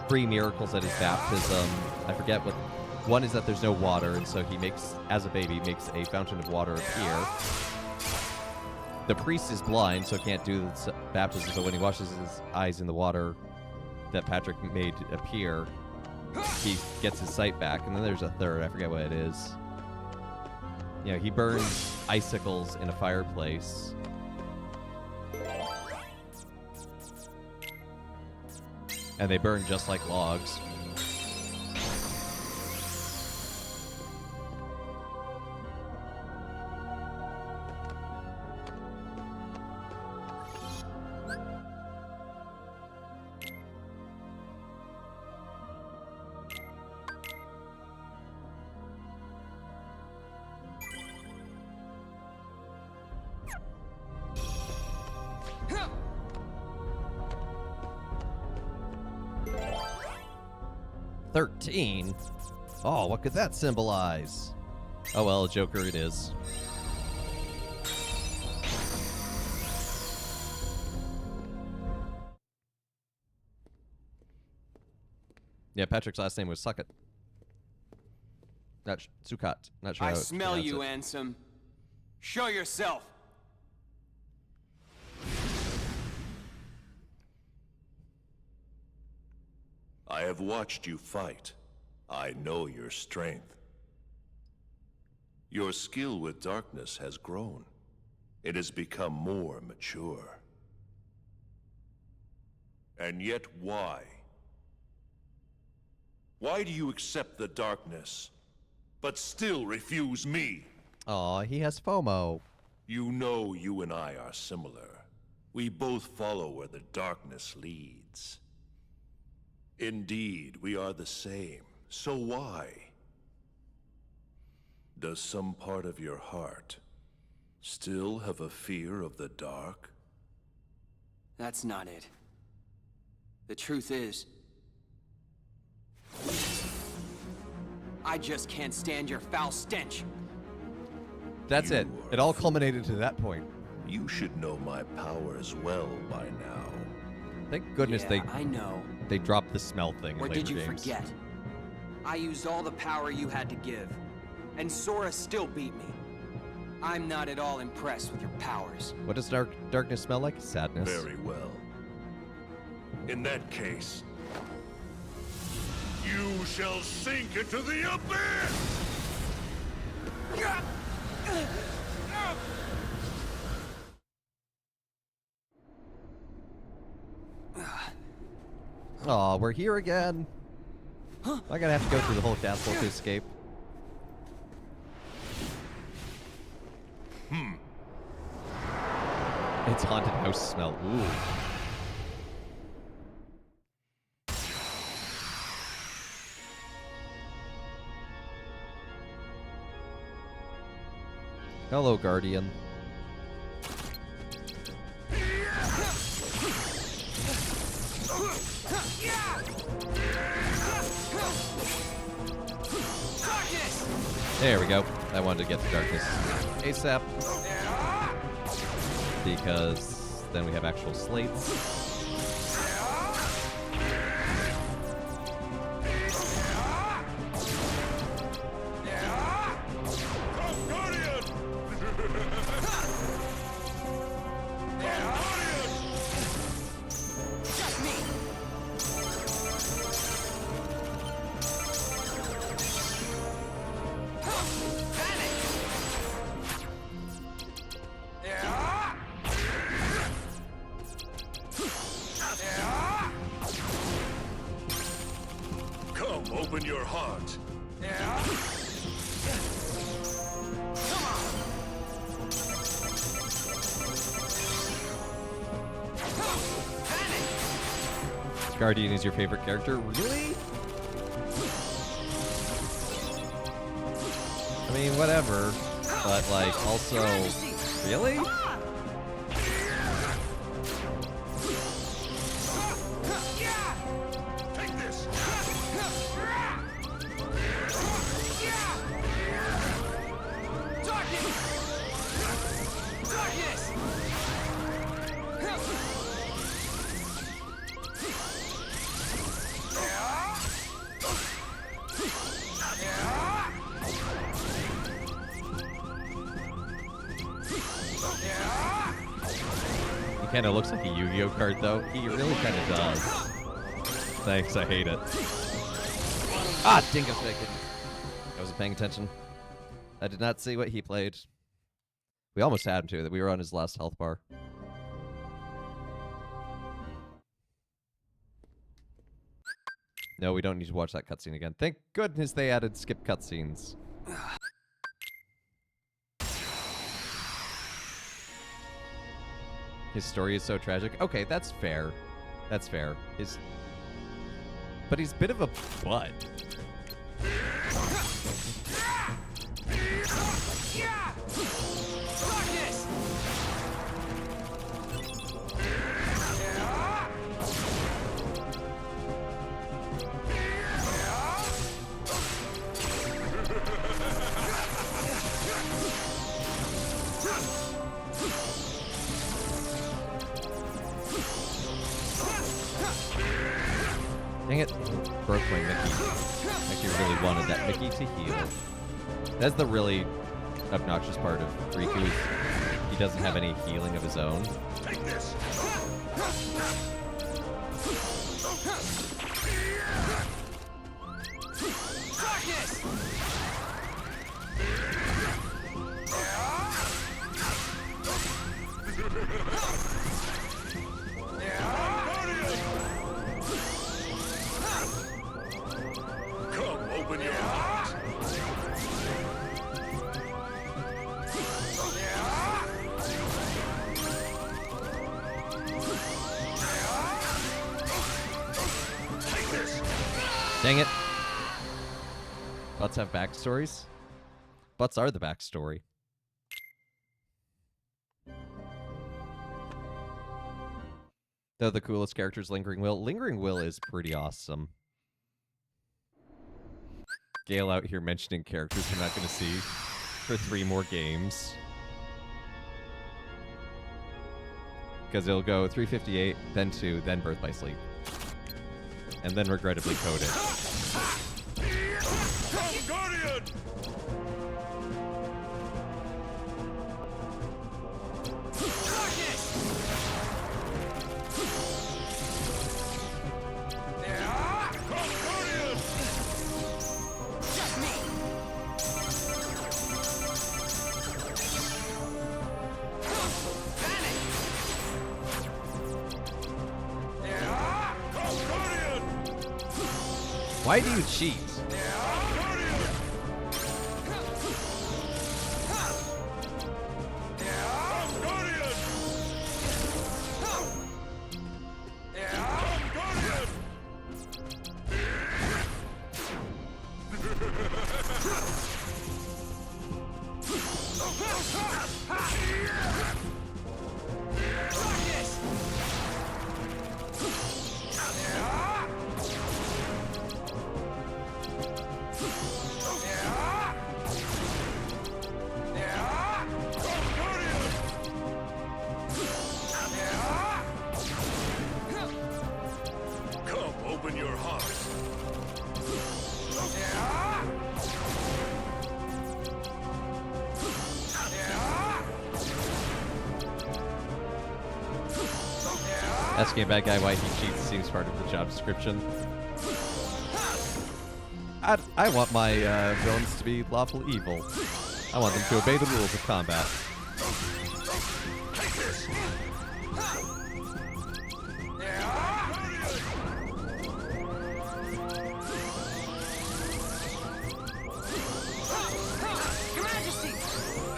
3 miracles at his baptism. I forget what. One is that there's no water, and so he makes, as a baby, makes a fountain of water appear. The priest is blind, so can't do the baptism, but when he washes his eyes in the water that Patrick made appear, he gets his sight back. And then there's a third, I forget what it is. You know, he burns icicles in a fireplace. And they burn just like logs. $13? Oh, what could that symbolize? Oh well, Joker it is. Yeah, Patrick's last name was Suckett. Not Sukkot. Not sure I how to smell pronounce you, it. Ansem. Show yourself. I have watched you fight. I know your strength. Your skill with darkness has grown. It has become more mature. And yet why? Why do you accept the darkness, but still refuse me? Aw, he has FOMO. You know you and I are similar. We both follow where the darkness leads. Indeed, we are the same. So why? Does some part of your heart still have a fear of the dark? That's not it. The truth is, I just can't stand your foul stench. That's it. It all culminated to that point. You should know my powers well by now. Thank goodness Yeah, I know. they dropped the smell thing in Or later did you games. forget? I used all the power you had to give, and Sora still beat me. I'm not at all impressed with your powers. What does darkness smell like? Sadness. Very well. In that case, you shall sink into the abyss! Aw, we're here again. I gotta have to go through the whole castle to escape. It's haunted house smell. Ooh. Hello, Guardian. There we go. I wanted to get the darkness ASAP. Because then we have actual slates. Come, open your heart. Guardian is your favorite character? Really? I mean, whatever. But, like, also... Really? Take this. He kind of looks like a Yu-Gi-Oh card, though. He really kind of does. Thanks, I hate it. Ah, dingo stick. I wasn't paying attention. I did not see what he played. We almost had him, too, that we were on his last health bar. No, we don't need to watch that cutscene again. Thank goodness they added skip cutscenes. His story is so tragic. Okay, that's fair. That's fair. But he's a bit of a butt. Dang it. Broke my Mickey. Actually really wanted that Mickey to heal. That's the really obnoxious part of Riku. He doesn't have any healing of his own. Take this. Come, open your heart. Take this. Dang it. Butts have backstories? Butts are the backstory. Though the coolest character is Lingering Will. Lingering Will is pretty awesome. Gale out here mentioning characters we're not going to see for 3 more games. Because it'll go 358, then 2, then Birth by Sleep. And then regrettably coded. Come, Guardian! Why do you cheat? open your heart. Asking a bad guy why he cheats seems part of the job description. I want my villains to be lawful evil. I want them to obey the rules of combat.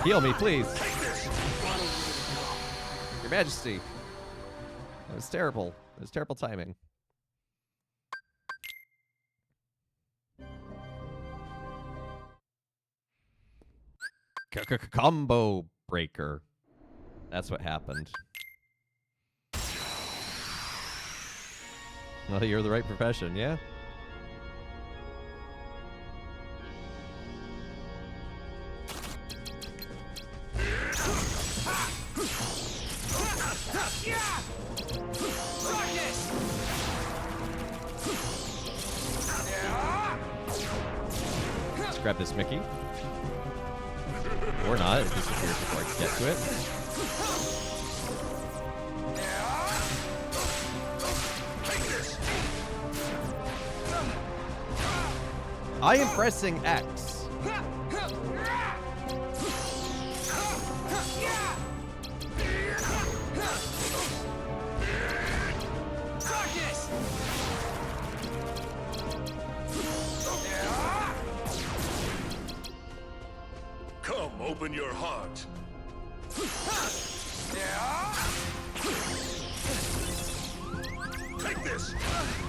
Heal me, please. Your Majesty. That was terrible. It was terrible timing. Combo breaker. That's what happened. Well, you're the right profession, yeah? Let's grab this Mickey. Or not, it disappears before I can get to it. I am pressing X. Come, open your heart. Take this.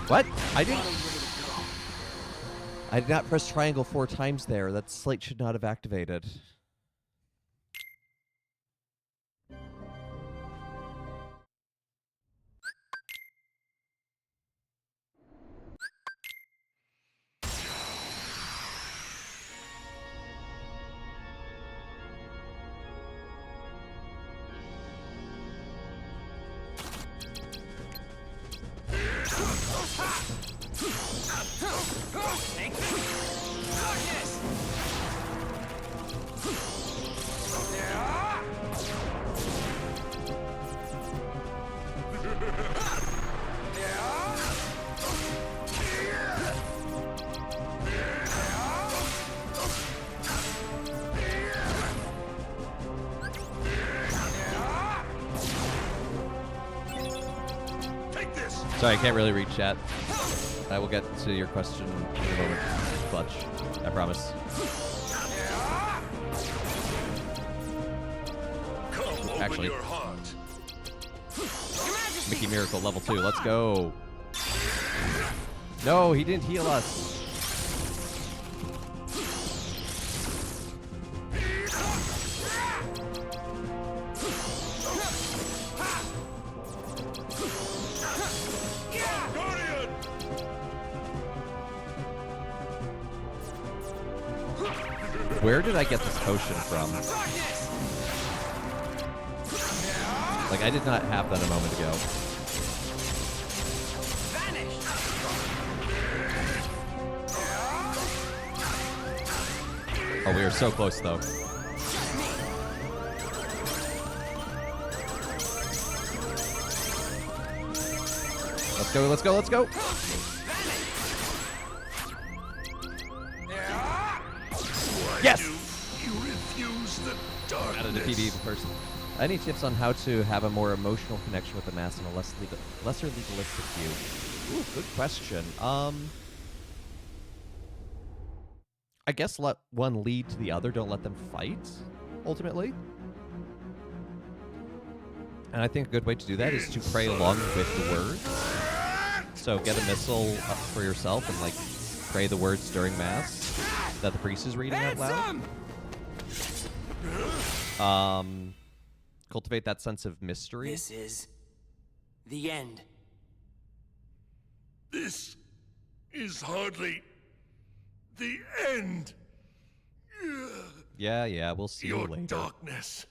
What? I did not press triangle 4 times there. That slate should not have activated. Sorry, I can't really read chat. I will get to your question in a moment, Clutch. I promise. Actually, Mickey Miracle level 2. Let's go. No, he didn't heal us. Where did I get this potion from? Like, I did not have that a moment ago. Oh, we are so close, though. Let's go, let's go, let's go! Yes! You refuse the darkness. Gotta defeat evil person. Any tips on how to have a more emotional connection with the mass and a lesser legalistic view? Ooh, good question. I guess let one lead to the other. Don't let them fight, ultimately. And I think a good way to do that is to pray along with the words. So get a missal up for yourself and, like, pray the words during Mass that the priest is reading out loud. Cultivate that sense of mystery. This is the end. This is hardly the end. Yeah, we'll see you Your later. darkness,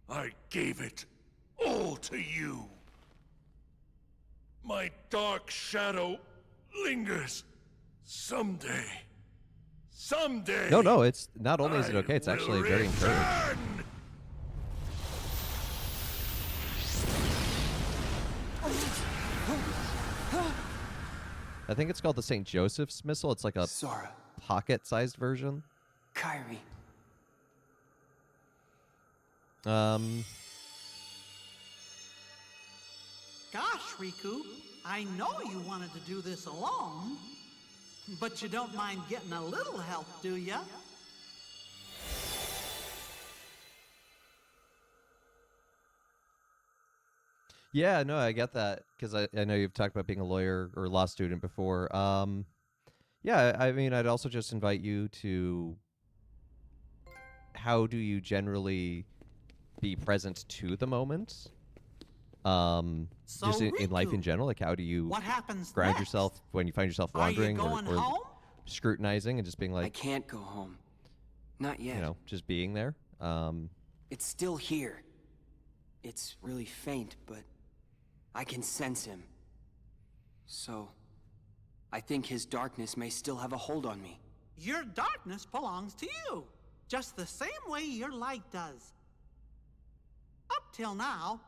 I gave it all to you. My dark shadow lingers. Someday. Someday. No, it's not only is it okay, it's I actually will very encouraged. return. I think it's called the St. Joseph's missile. It's like a Sora. pocket-sized version. Kairi. Gosh, Riku, I know you wanted to do this alone, but you don't mind getting a little help, do ya? Yeah, no, I get that because I know you've talked about being a lawyer or law student before. Yeah, I mean, I'd also just invite you to how do you generally be present to the moment? So, Just in life in Riku, general, like how do you What happens ground next? yourself when you find yourself Are you wandering going or home? scrutinizing and just being I like, can't go home. Not yet. you know, just being there? It's still here. It's really faint, but I can sense him. So, I think his darkness may still have a hold on me. Your darkness belongs to you, just the same way your light does. Up till now,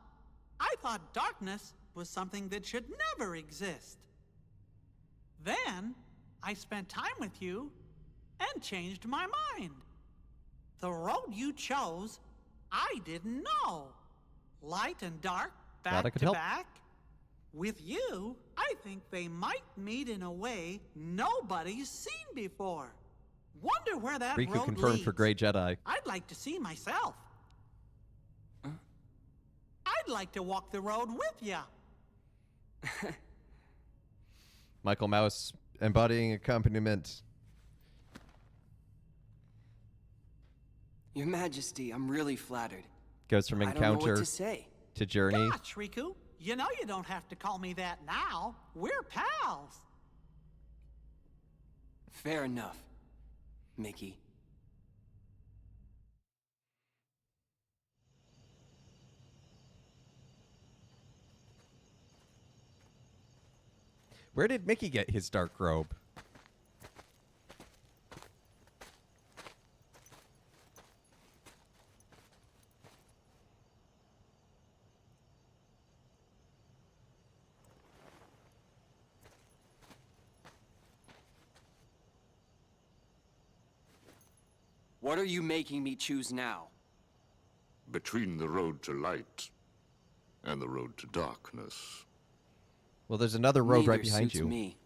I thought darkness was something that should never exist. Then, I spent time with you and changed my mind. The road you chose, I didn't know. Light and dark, Glad I back could to help. back. With you, I think they might meet in a way nobody's seen before. Wonder where that Riku road confirmed leads. for Grey Jedi. I'd like to see myself. I'd like to walk the road with ya. Michael Mouse embodying accompaniment. Your Majesty, I'm really flattered. Goes from I don't know encounter what to say. to journey. Gosh, Riku, you know you don't have to call me that now. We're pals. Fair enough, Mickey. Where did Mickey get his dark robe? What are you making me choose now? Between the road to light and the road to darkness. Well, there's another road right Neither behind suits you. me.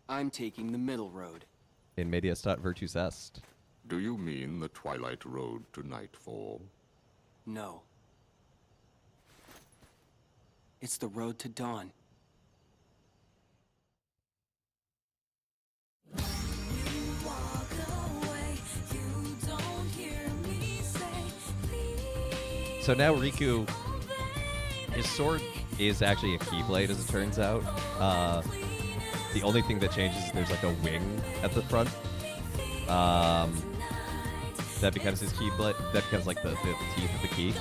I'm taking the middle road. In medias stat virtus est. Do you mean the twilight road to nightfall? No. It's the road to dawn. So now Riku, his sword is actually a Keyblade, as it turns out. The only thing that changes is there's like a wing at the front. That becomes his Keyblade. That becomes like the teeth of the key.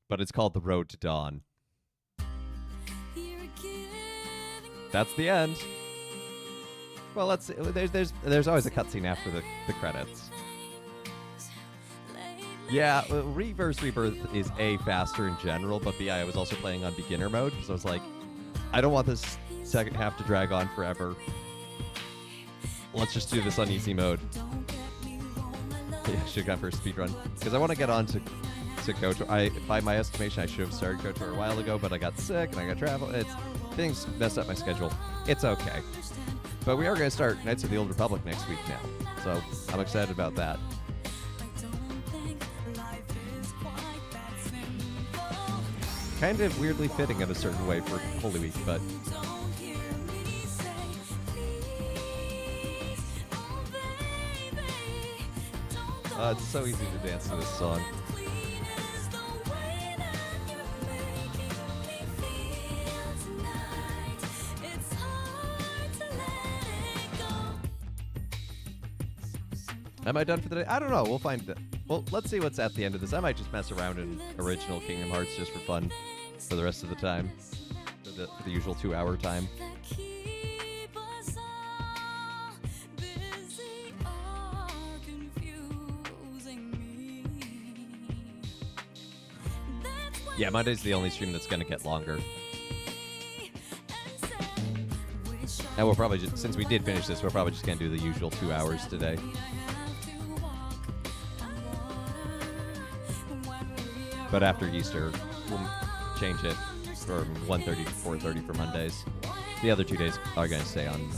But it's called the Road to Dawn. That's the end. Well, let's see. There's always a cutscene after the credits. Yeah, Reverse Rebirth is A, faster in general, but B, I was also playing on beginner mode, because I was like, I don't want this second half to drag on forever. Let's just do this on easy mode. Yeah, should have gone for a speedrun. Because I want to get on to KOTOR. By my estimation, I should have started KOTOR a while ago, but I got sick and I got travel. Things messed up my schedule. It's okay. But we are going to start Knights of the Old Republic next week now. So I'm excited about that. Kind of weirdly fitting in a certain way for Holy Week, but it's so easy to dance to this song. Am I done for the day? I don't know. We'll find it. Well, let's see what's at the end of this. I might just mess around in original Kingdom Hearts just for fun for the rest of the time. for the usual 2-hour time. Yeah, Monday's the only stream that's gonna get longer. And we'll probably just, since we did finish this, we're probably just gonna do the usual 2 hours today. But after Easter, we'll change it from 1:30 to 4:30 for Mondays. The other 2 days are gonna stay on.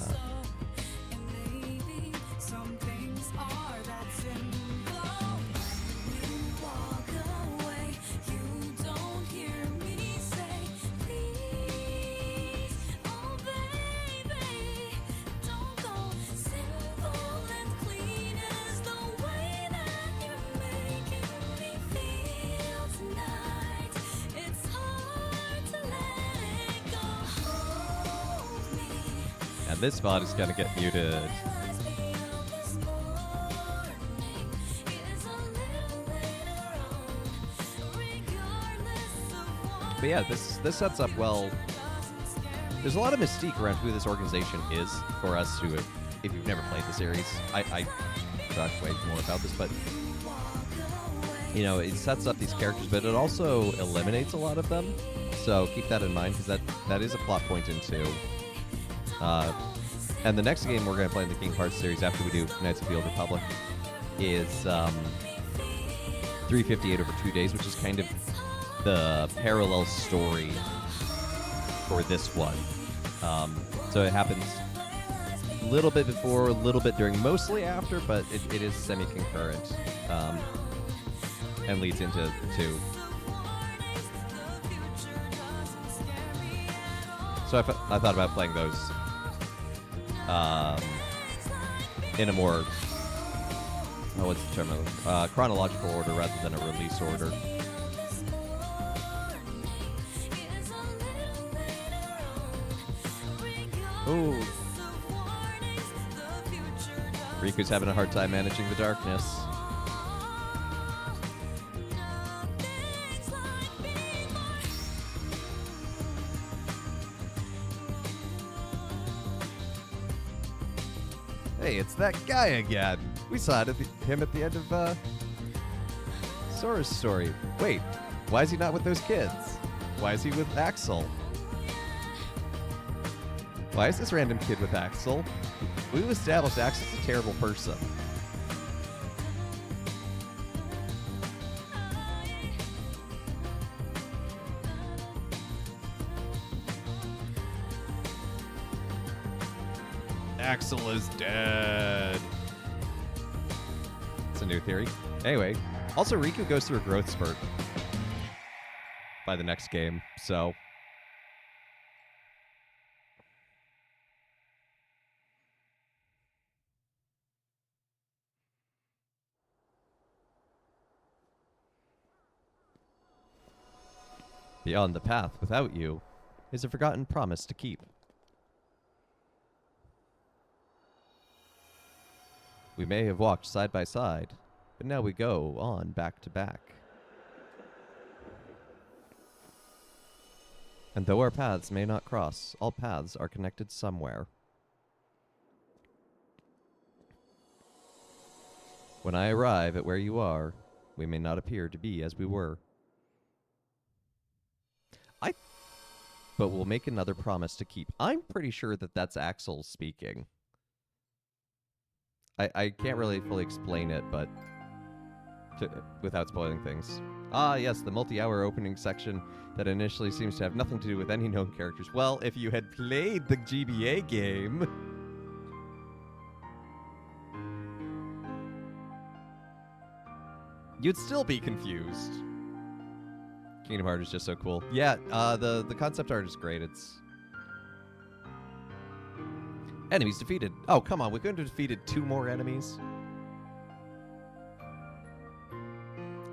And this spot is gonna get muted. But yeah, this sets up well. There's a lot of mystique around who this organization is for us who, if you've never played the series, I talk way more about this, but you know, it sets up these characters, but it also eliminates a lot of them. So keep that in mind, because that is a plot point into. And the next game we're going to play in the Kingdom Hearts series after we do Knights of the Old Republic is 358 over 2 days, which is kind of the parallel story for this one. So it happens a little bit before, a little bit during, mostly after, but it is semi-concurrent and leads into 2. So I thought about playing those in a more, what's the term, chronological order rather than a release order. Ooh. Riku's having a hard time managing the darkness. Hey, it's that guy again. We saw him at the end of Sora's story. Wait, why is he not with those kids? Why is he with Axel? Why is this random kid with Axel? We've established Axel's a terrible person. Axel is dead. It's a new theory. Anyway, also Riku goes through a growth spurt by the next game, so... Beyond the path without you is a forgotten promise to keep. We may have walked side by side, but now we go on back to back. And though our paths may not cross, all paths are connected somewhere. When I arrive at where you are, we may not appear to be as we were. But we'll make another promise to keep. I'm pretty sure that that's Axel speaking. I can't really fully explain it, but without spoiling things. Ah, yes, the multi-hour opening section that initially seems to have nothing to do with any known characters. Well, if you had played the GBA game... you'd still be confused. Kingdom Hearts is just so cool. Yeah, the concept art is great. It's... Enemies defeated. Oh, come on. We couldn't have defeated 2 more enemies.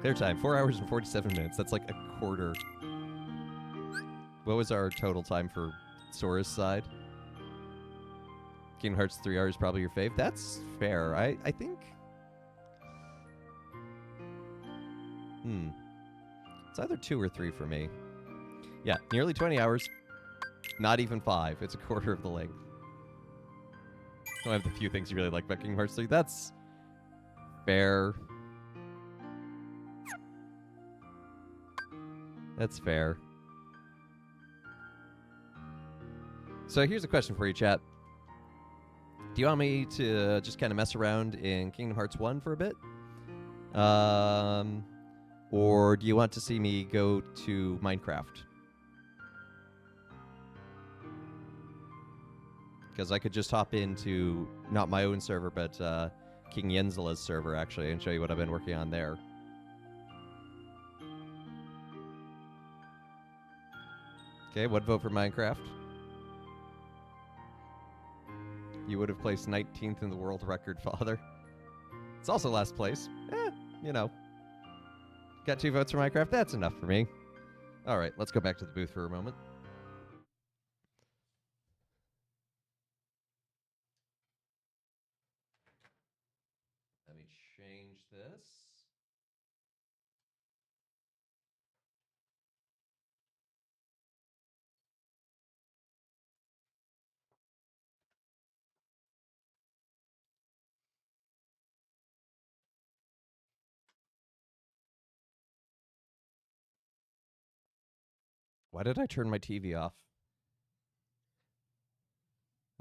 Clear time. 4 hours and 47 minutes. That's like a quarter. What was our total time for Sora's side? Kingdom Hearts 3 hours probably your fave. That's fair. I think... It's either 2 or 3 for me. Yeah, nearly 20 hours. Not even 5. It's a quarter of the length. One of the few things you really like about Kingdom Hearts 3. That's fair. That's fair. So here's a question for you, chat. Do you want me to just kind of mess around in Kingdom Hearts 1 for a bit? Or do you want to see me go to Minecraft? Because I could just hop into, not my own server, but King Yenzela's server, actually, and show you what I've been working on there. Okay, one vote for Minecraft. You would have placed 19th in the world record, Father. It's also last place. You know. Got 2 votes for Minecraft. That's enough for me. All right, let's go back to the booth for a moment. Let me change this. Why did I turn my TV off?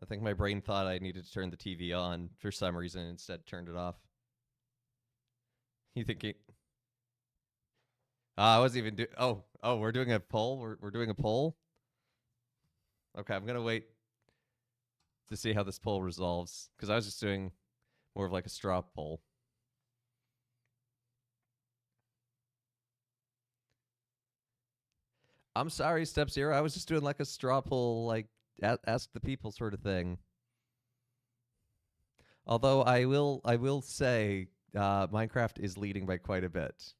I think my brain thought I needed to turn the TV on for some reason, and instead turned it off. You thinking? I wasn't even doing. Oh, we're doing a poll. We're doing a poll. Okay, I'm gonna wait to see how this poll resolves, because I was just doing more of like a straw poll. I'm sorry, Step Zero. I was just doing like a straw poll, like ask the people sort of thing. Although I will say Minecraft is leading by quite a bit.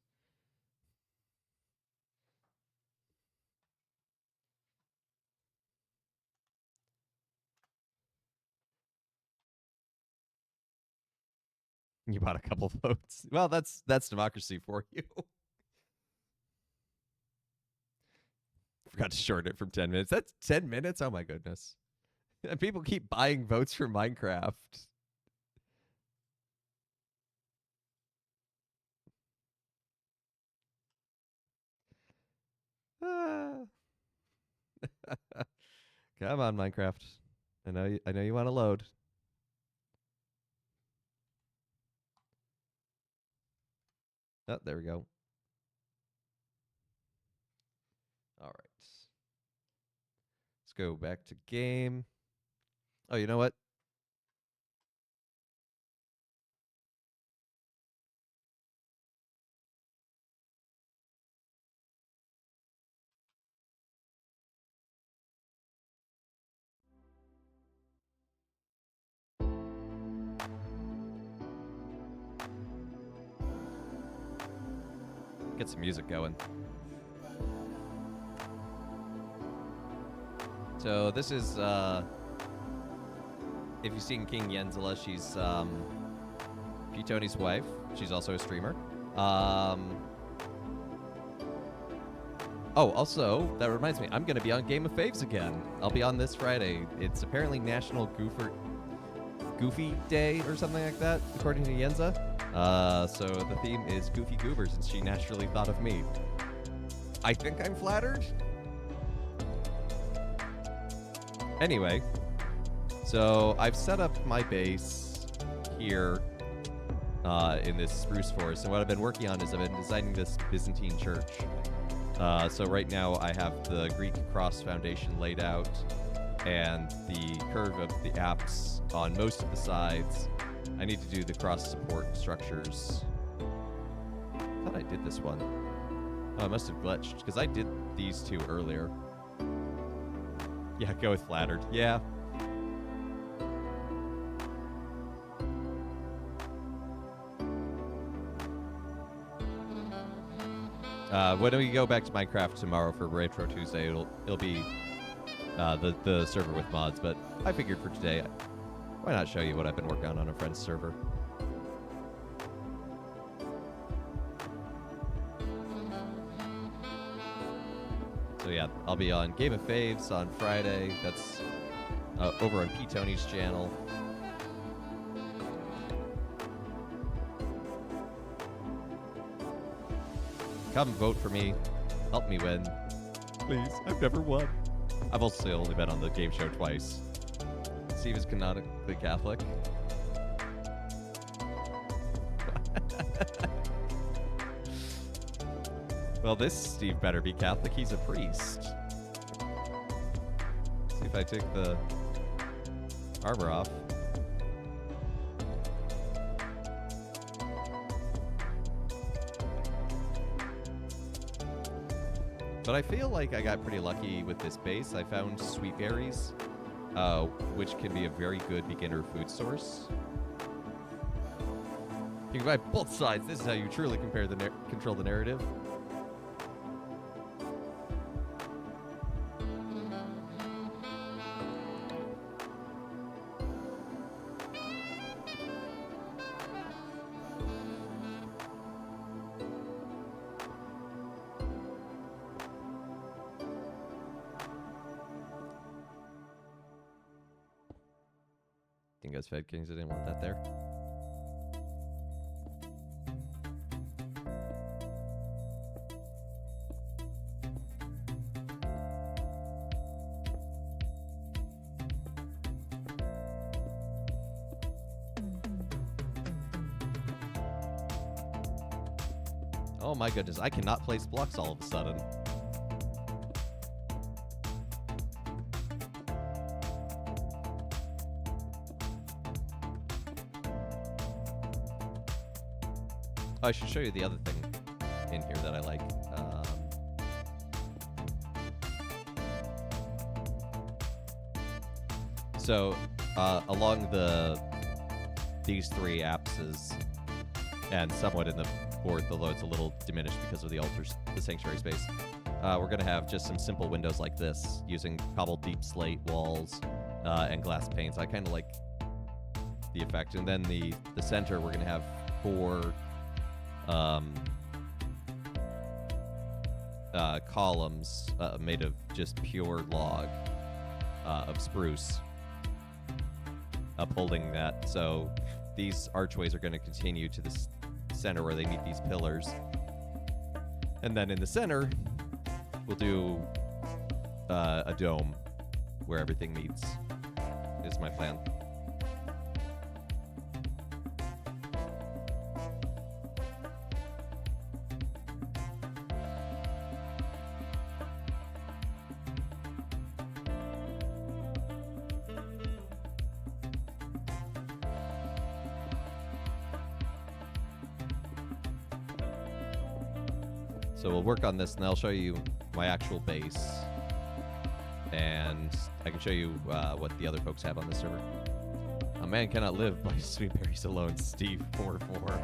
You bought a couple votes. Well, that's democracy for you. Forgot to shorten it from 10 minutes. That's 10 minutes? Oh my goodness. And people keep buying votes for Minecraft. Come on, Minecraft. I know you want to load. Oh, there we go. All right. Let's go back to game. Oh, you know what? Get some music going. So this is, if you've seen King Yenzela, she's Tony's wife. She's also a streamer. Oh, also, that reminds me, I'm going to be on Game of Faves again. I'll be on this Friday. It's apparently National Goofy Day or something like that, according to Yenza. So the theme is Goofy Goobers, and she naturally thought of me. I think I'm flattered. Anyway, so I've set up my base here in this spruce forest, and what I've been working on is I've been designing this Byzantine church. So right now I have the Greek cross foundation laid out, and the curve of the apse on most of the sides. I need to do the cross support structures. I thought I did this one. Oh, I must have glitched, because I did these two earlier. Yeah, go with flattered. Yeah. When we go back to Minecraft tomorrow for Retro Tuesday, it'll be the server with mods. But I figured for today, why not show you what I've been working on a friend's server? So yeah, yeah, I'll be on Game of Faves on Friday. That's over on P. Tony's channel. Come vote for me. Help me win. Please, I've never won. I've also only been on the game show twice. Steve is canonically Catholic. Well, this Steve better be Catholic. He's a priest. See if I take the armor off. But I feel like I got pretty lucky with this base. I found sweet berries, which can be a very good beginner food source. You can buy both sides. This is how you truly control the narrative. Dingo's Fed Kings, I didn't want that there. Oh my goodness, I cannot place blocks all of a sudden. Oh, I should show you the other thing in here that I like. So, along these three apses, and somewhat in the fourth, although it's a little diminished because of the sanctuary space, we're going to have just some simple windows like this, using cobbled deep slate walls and glass panes. I kind of like the effect. And then the center, we're going to have 4 columns made of just pure log of spruce upholding that. So these archways are going to continue to the center where they meet these pillars. And then in the center, we'll do a dome where everything meets, is my plan. So we'll work on this, and I'll show you my actual base, and I can show you what the other folks have on the server. A man cannot live by sweet berries alone, Steve 44.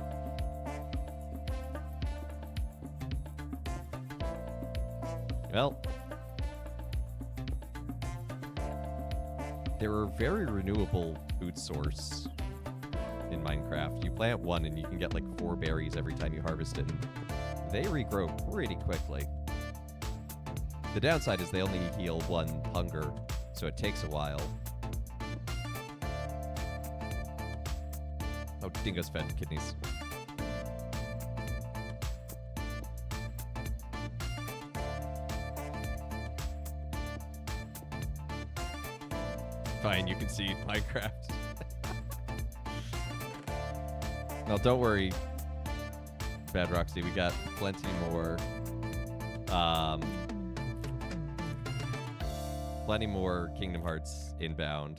Well, they're a very renewable food source in Minecraft. You plant one, and you can get like 4 berries every time you harvest it. They regrow pretty quickly. The downside is they only heal 1 hunger, so it takes a while. Oh, Dingo's fed kidneys. Fine, you can see Minecraft. No, don't worry, Bad Roxy, we got plenty more. Plenty more Kingdom Hearts inbound.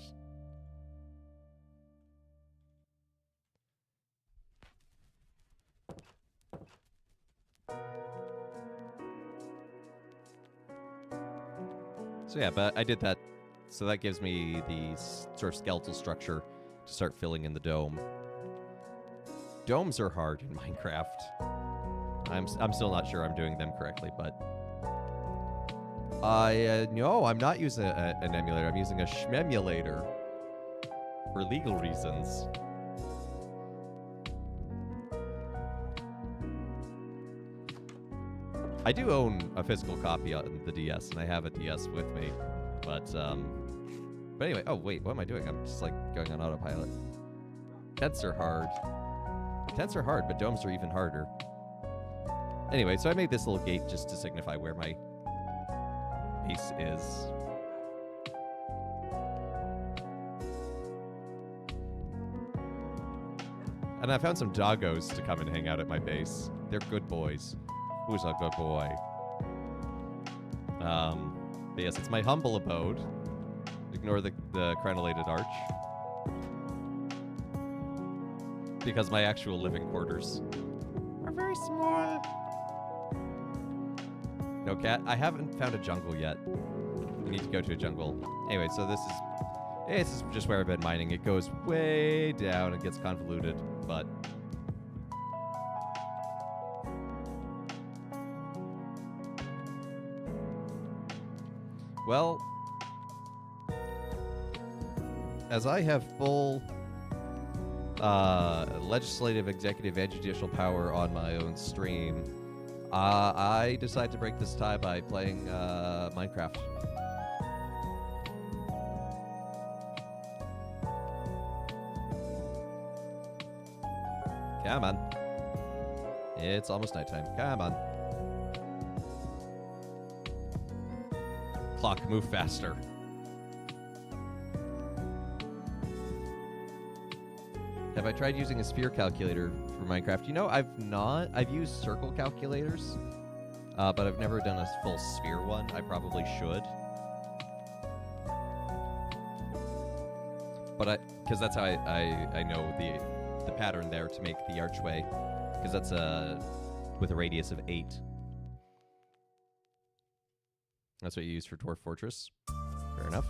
So yeah, but I did that. So that gives me the sort of skeletal structure to start filling in the dome. Domes are hard in Minecraft. I'm still not sure I'm doing them correctly, but no, I'm not using an emulator. I'm using a shmemulator for legal reasons. I do own a physical copy on the DS, and I have a DS with me. But anyway, oh wait, what am I doing? I'm just like going on autopilot. Tents are hard. Tents are hard, but domes are even harder. Anyway, so I made this little gate just to signify where my base is. And I found some doggos to come and hang out at my base. They're good boys. Who's a good boy? But yes, it's my humble abode. Ignore the crenellated arch. Because my actual living quarters are very small. No cat. I haven't found a jungle yet. I need to go to a jungle. Anyway, so this is just where I've been mining. It goes way down and gets convoluted, but well, as I have full legislative, executive, and judicial power on my own stream, I decided to break this tie by playing Minecraft. Come on. It's almost nighttime. Come on. Clock, move faster. Have I tried using a sphere calculator for Minecraft? You know, I've not. I've used circle calculators, but I've never done a full sphere one. I probably should. But because that's how I know the pattern there to make the archway, because that's with a radius of 8. That's what you use for Dwarf Fortress. Fair enough.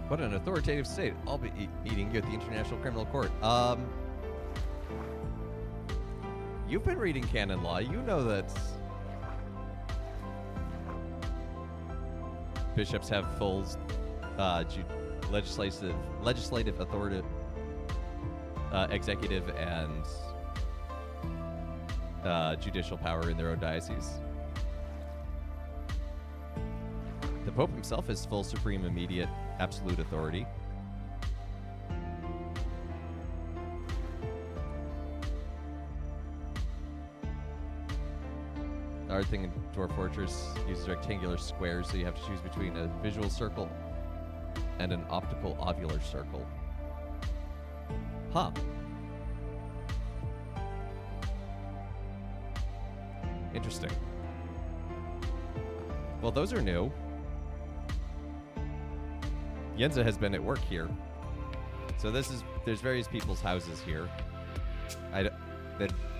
What an authoritative state. I'll be eating you at the International Criminal Court. You've been reading canon law. You know that bishops have full legislative authority, executive, and judicial power in their own diocese. The Pope himself has full, supreme, immediate, absolute authority. The hard thing in Dwarf Fortress uses rectangular squares, so you have to choose between a visual circle and an optical ovular circle. Huh. Interesting. Well, those are new. Yenza has been at work here. So there's various people's houses here.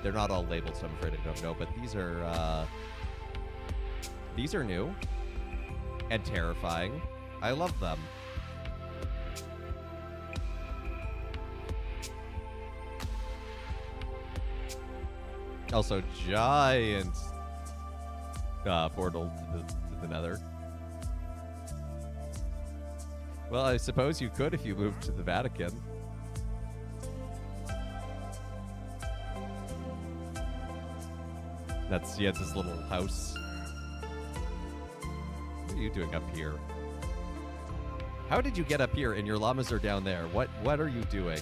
They're not all labeled, so I'm afraid I don't know, but these are new and terrifying. I love them. Also, giant portal to the Nether. Well, I suppose you could if you moved to the Vatican. That's Jens's little house. What are you doing up here? How did you get up here and your llamas are down there? What are you doing?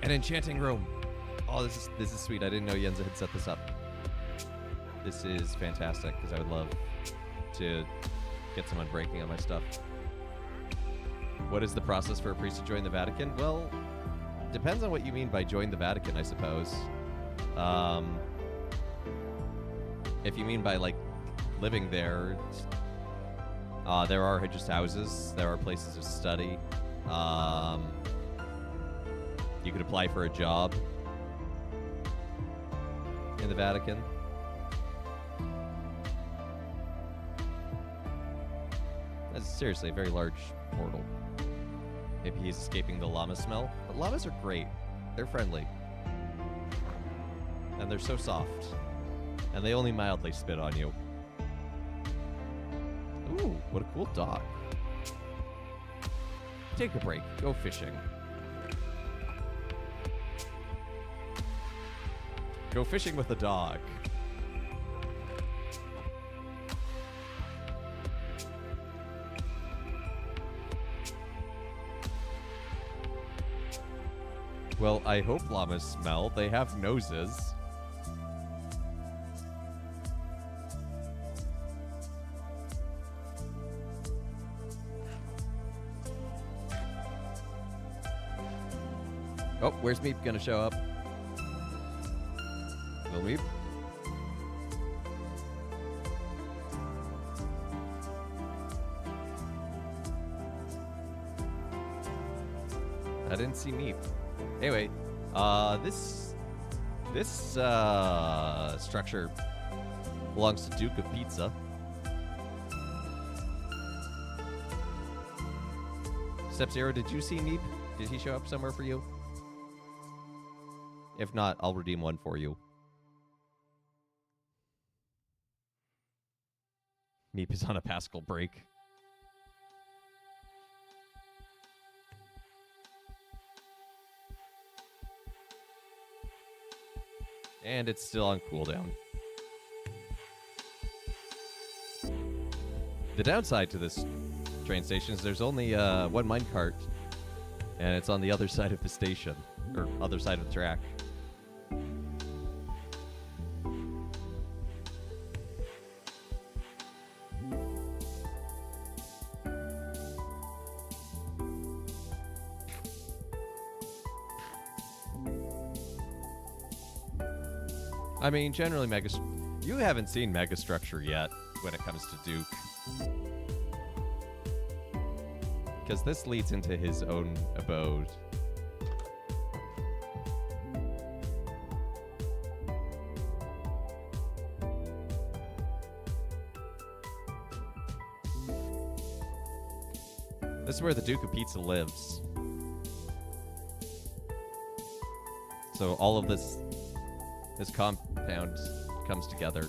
An enchanting room. Oh, this is sweet. I didn't know Yenza had set this up. This is fantastic, because I would love to get someone breaking on my stuff. What is the process for a priest to join the Vatican? Well, depends on what you mean by join the Vatican, I suppose. If you mean by, like, living there, there are just houses. There are places of study. You could apply for a job in the Vatican. seriously a very large portal. Maybe he's escaping the llama smell. But llamas are great. They're friendly. And they're so soft. And they only mildly spit on you. Ooh, what a cool dog. Take a break. Go fishing. Go fishing with a dog. Well, I hope llamas smell. They have noses. Oh, where's Meep gonna show up? Will Meep? I didn't see Meep. Anyway, this structure belongs to Duke of Pizza. Step Zero, did you see Meep? Did he show up somewhere for you? If not, I'll redeem one for you. Meep is on a Pascal break. And it's still on cooldown. The downside to this train station is there's only one minecart, and it's on the other side of the station, or other side of the track. I mean, generally, you haven't seen Megastructure yet when it comes to Duke. Because this leads into his own abode. This is where the Duke of Pizza lives. So all of this compound comes together.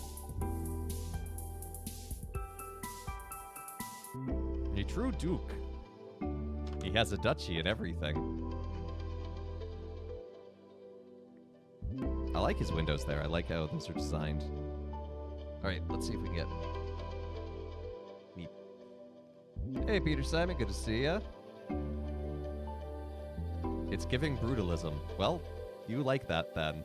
A true Duke. He has a duchy and everything. I like his windows there. I like how those are designed. Alright, let's see if we can get Meep. Hey, Peter Simon, good to see ya. It's giving brutalism. Well, you like that then.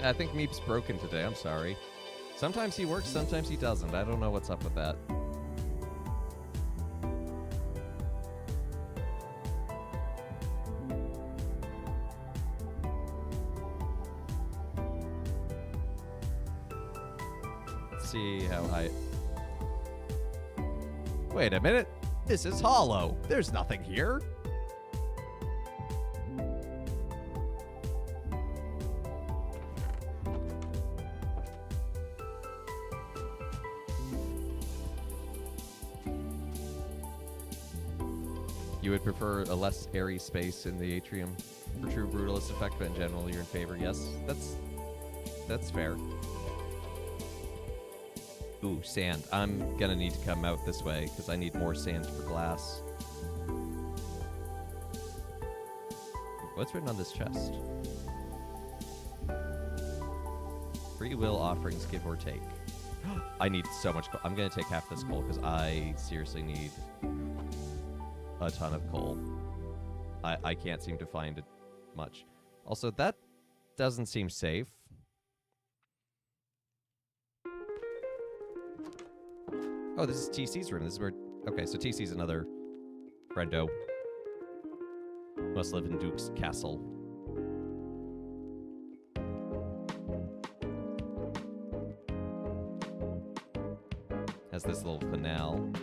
I think Meep's broken today. I'm sorry. Sometimes he works, sometimes he doesn't. I don't know what's up with that. Let's see how high... Wait a minute. This is hollow. There's nothing here. You would prefer a less airy space in the atrium for true brutalist effect, but in general you're in favor. Yes, that's fair. Ooh, sand. I'm gonna need to come out this way because I need more sand for glass. What's written on this chest? Free will offerings, give or take. I need so much coal. I'm gonna take half this coal because I seriously need a ton of coal. I can't seem to find it much. Also, that doesn't seem safe. Oh, this is TC's room. This is where... Okay, so TC's another friendo. Must live in Duke's castle. Has this little finale.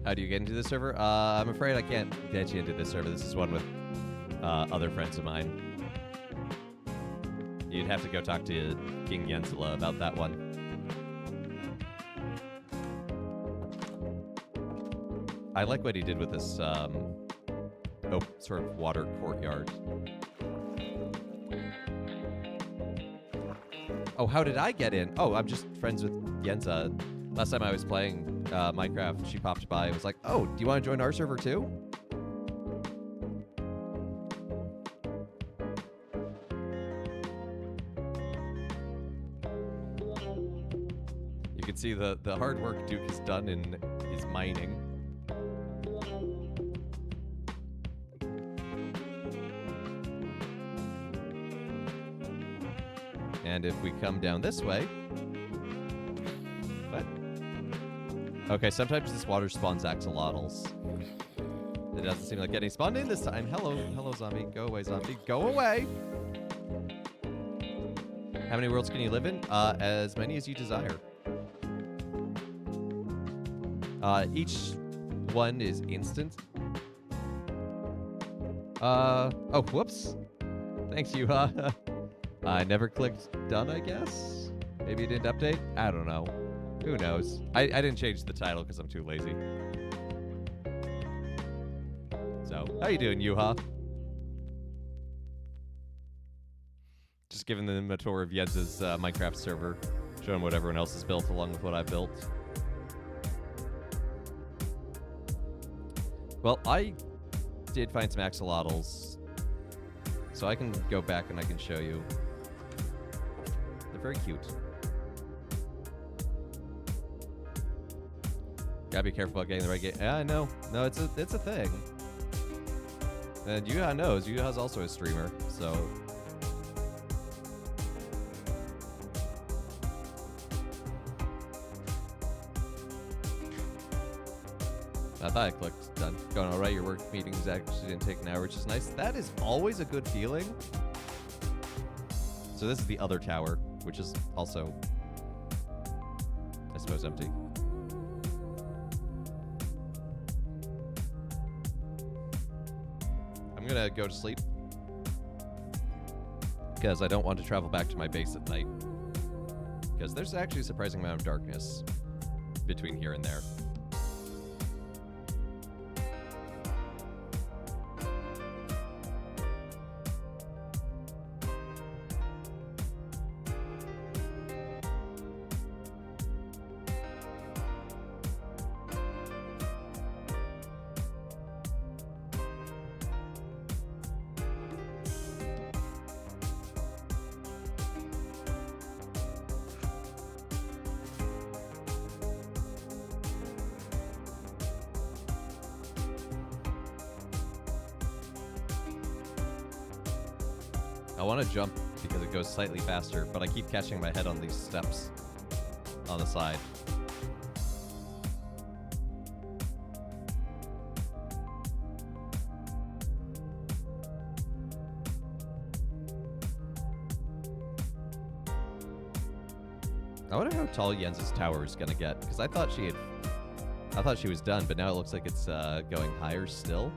How do you get into this server? I'm afraid I can't get you into this server. This is one with other friends of mine. You'd have to go talk to King Jensula about that one. I like what he did with this sort of water courtyard. Oh, how did I get in? Oh, I'm just friends with Yenza. Last time I was playing Minecraft, she popped by and was like, oh, do you want to join our server too? You can see the hard work Duke has done in his mining. And if we come down this way... What? Okay, sometimes this water spawns axolotls. It doesn't seem like getting spawned in this time. Hello, zombie. Go away, zombie. Go away! How many worlds can you live in? As many as you desire. Each one is instant. Oh, whoops. Thanks, you, I never clicked done, I guess? Maybe it didn't update? I don't know. Who knows? I didn't change the title because I'm too lazy. So, how you doing, Yuha? Just giving them a tour of Yenza's Minecraft server. Showing what everyone else has built along with what I built. Well, I did find some axolotls. So I can go back and I can show you. They're very cute. Gotta be careful about getting the right game. Yeah, I know. No, it's a thing. And Yuha knows. Yuha's also a streamer, so... I thought I clicked done. Going all right, your work meetings actually didn't take an hour, which is nice. That is always a good feeling. So this is the other tower, which is also, I suppose, empty. I'm gonna go to sleep because I don't want to travel back to my base at night because there's actually a surprising amount of darkness between here and there. I want to jump because it goes slightly faster, but I keep catching my head on these steps on the side. I wonder how tall Yenza's tower is gonna get, because I thought she was done, but now it looks like it's going higher still.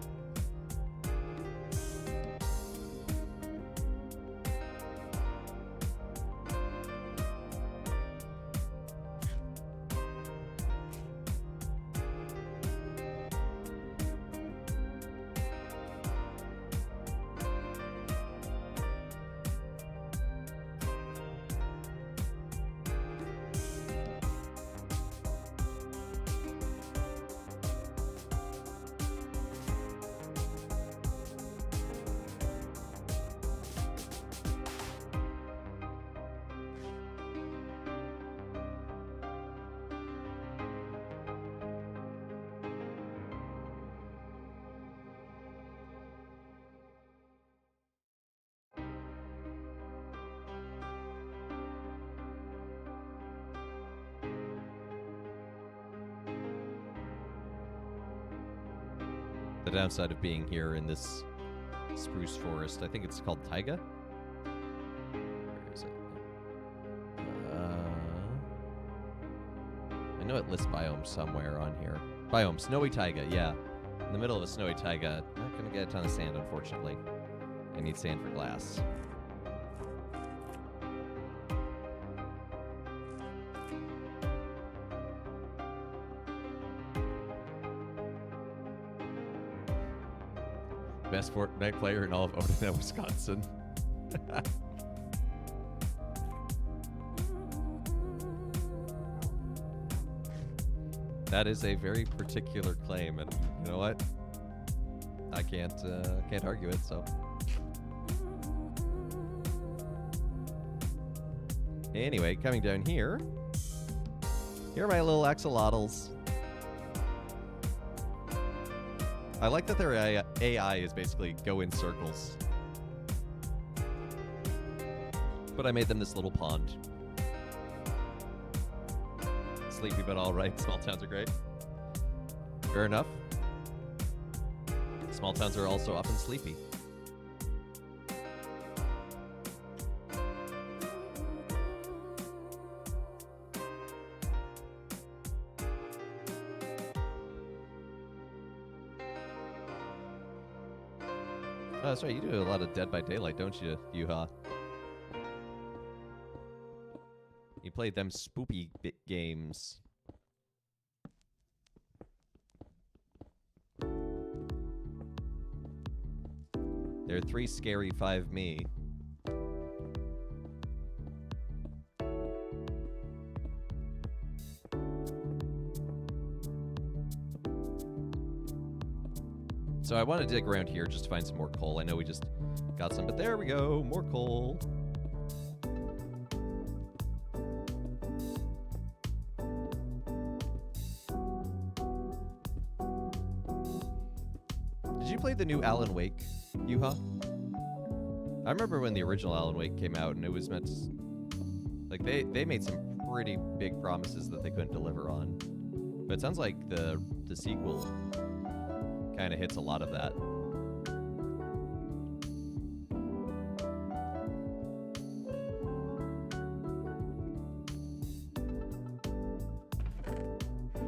The downside of being here in this spruce forest, I think it's called taiga? Where is it? I know it lists biome somewhere on here. Biome, snowy taiga, yeah. In the middle of a snowy taiga. Not gonna get a ton of sand, unfortunately. I need sand for glass. Best Fortnite player in all of Odenau, Wisconsin. That is a very particular claim, and you know what? I can't argue it. So, anyway, coming down here, here are my little axolotls. I like that their AI is basically go in circles, but I made them this little pond. Sleepy, but all right. Small towns are great. Fair enough. Small towns are also often sleepy. Oh, that's right. You do a lot of Dead by Daylight, don't you, Yuha? You played them spoopy games. There are 3 scary 5 me. So I want to dig around here just to find some more coal. I know we just got some, but there we go, more coal. Did you play the new Alan Wake, Yuha? I remember when the original Alan Wake came out, and it was meant to, like, they made some pretty big promises that they couldn't deliver on. But it sounds like the sequel kind of hits a lot of that.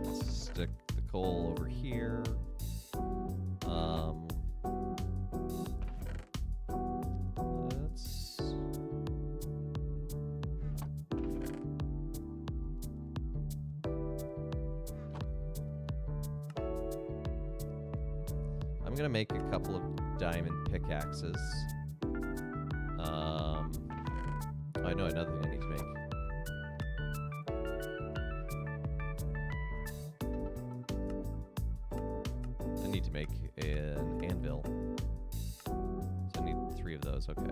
Let's stick the coal over here. Let's... I'm gonna make a couple of diamond pickaxes. I know another thing I need to make. I need to make an anvil. So I need 3 of those, okay.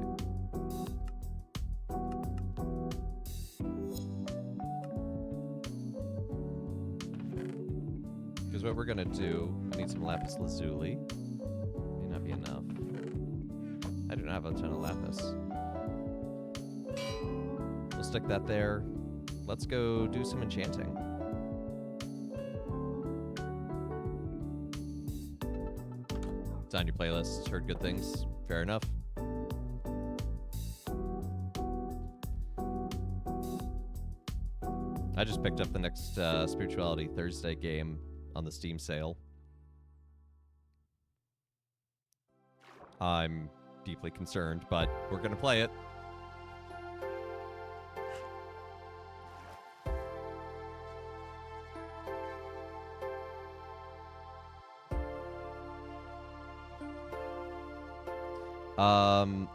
Because what we're gonna do, I need some lapis lazuli. May not be enough. I do not have a ton of lapis. We'll stick that there. Let's go do some enchanting. It's on your playlist. Heard good things. Fair enough. I just picked up the next Spirituality Thursday game on the Steam sale. I'm deeply concerned, but we're gonna play it.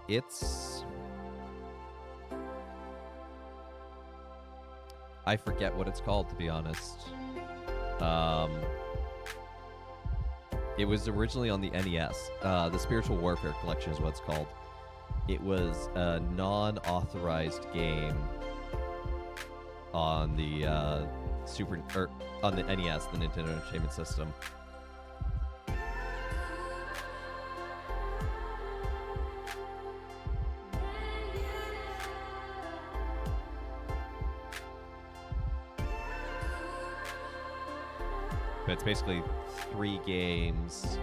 It's... I forget what it's called, to be honest. It was originally on the NES. The Spiritual Warfare Collection is what it's called. It was a non-authorized game on the on the NES, the Nintendo Entertainment System. But it's basically 3 games.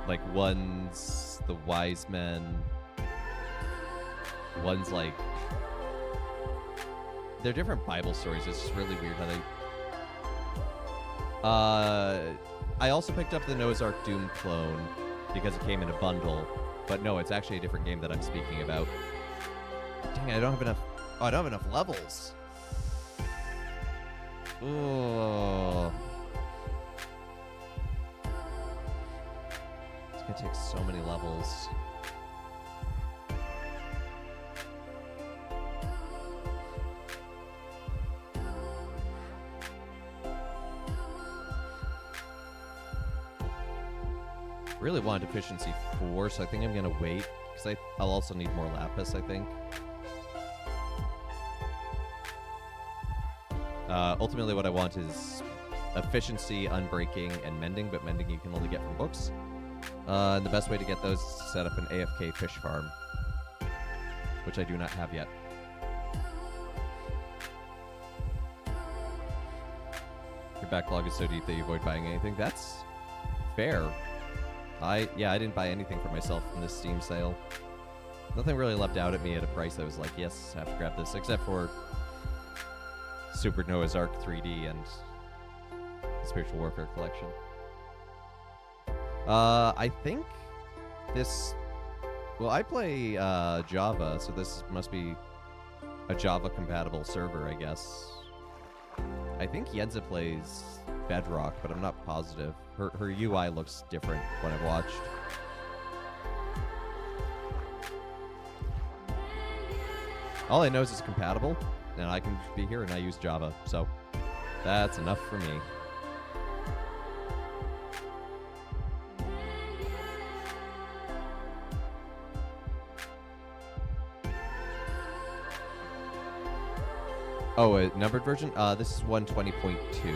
Like, one's the Wise Men. One's like... They're different Bible stories. It's just really weird how they... I also picked up the Noah's Ark Doom clone because it came in a bundle, but no, it's actually a different game that I'm speaking about. Dang, I don't have enough. Oh, I don't have enough levels. Oh. It's gonna take so many levels. Really want efficiency 4, so I think I'm gonna wait because I'll also need more lapis, I think. Ultimately, what I want is efficiency, unbreaking, and mending, but mending you can only get from books. And the best way to get those is to set up an AFK fish farm, which I do not have yet. Your backlog is so deep that you avoid buying anything. That's fair. I didn't buy anything for myself from this Steam sale. Nothing really leapt out at me at a price that was like, yes, I have to grab this, except for Super Noah's Ark 3D and the Spiritual Warfare Collection. I think this... Well, I play Java, so this must be a Java-compatible server, I guess. I think Yenza plays Bedrock, but I'm not positive. Her UI looks different when I've watched. All I know is it's compatible, and I can be here and I use Java, so that's enough for me. Oh, a numbered version? This is 120.2.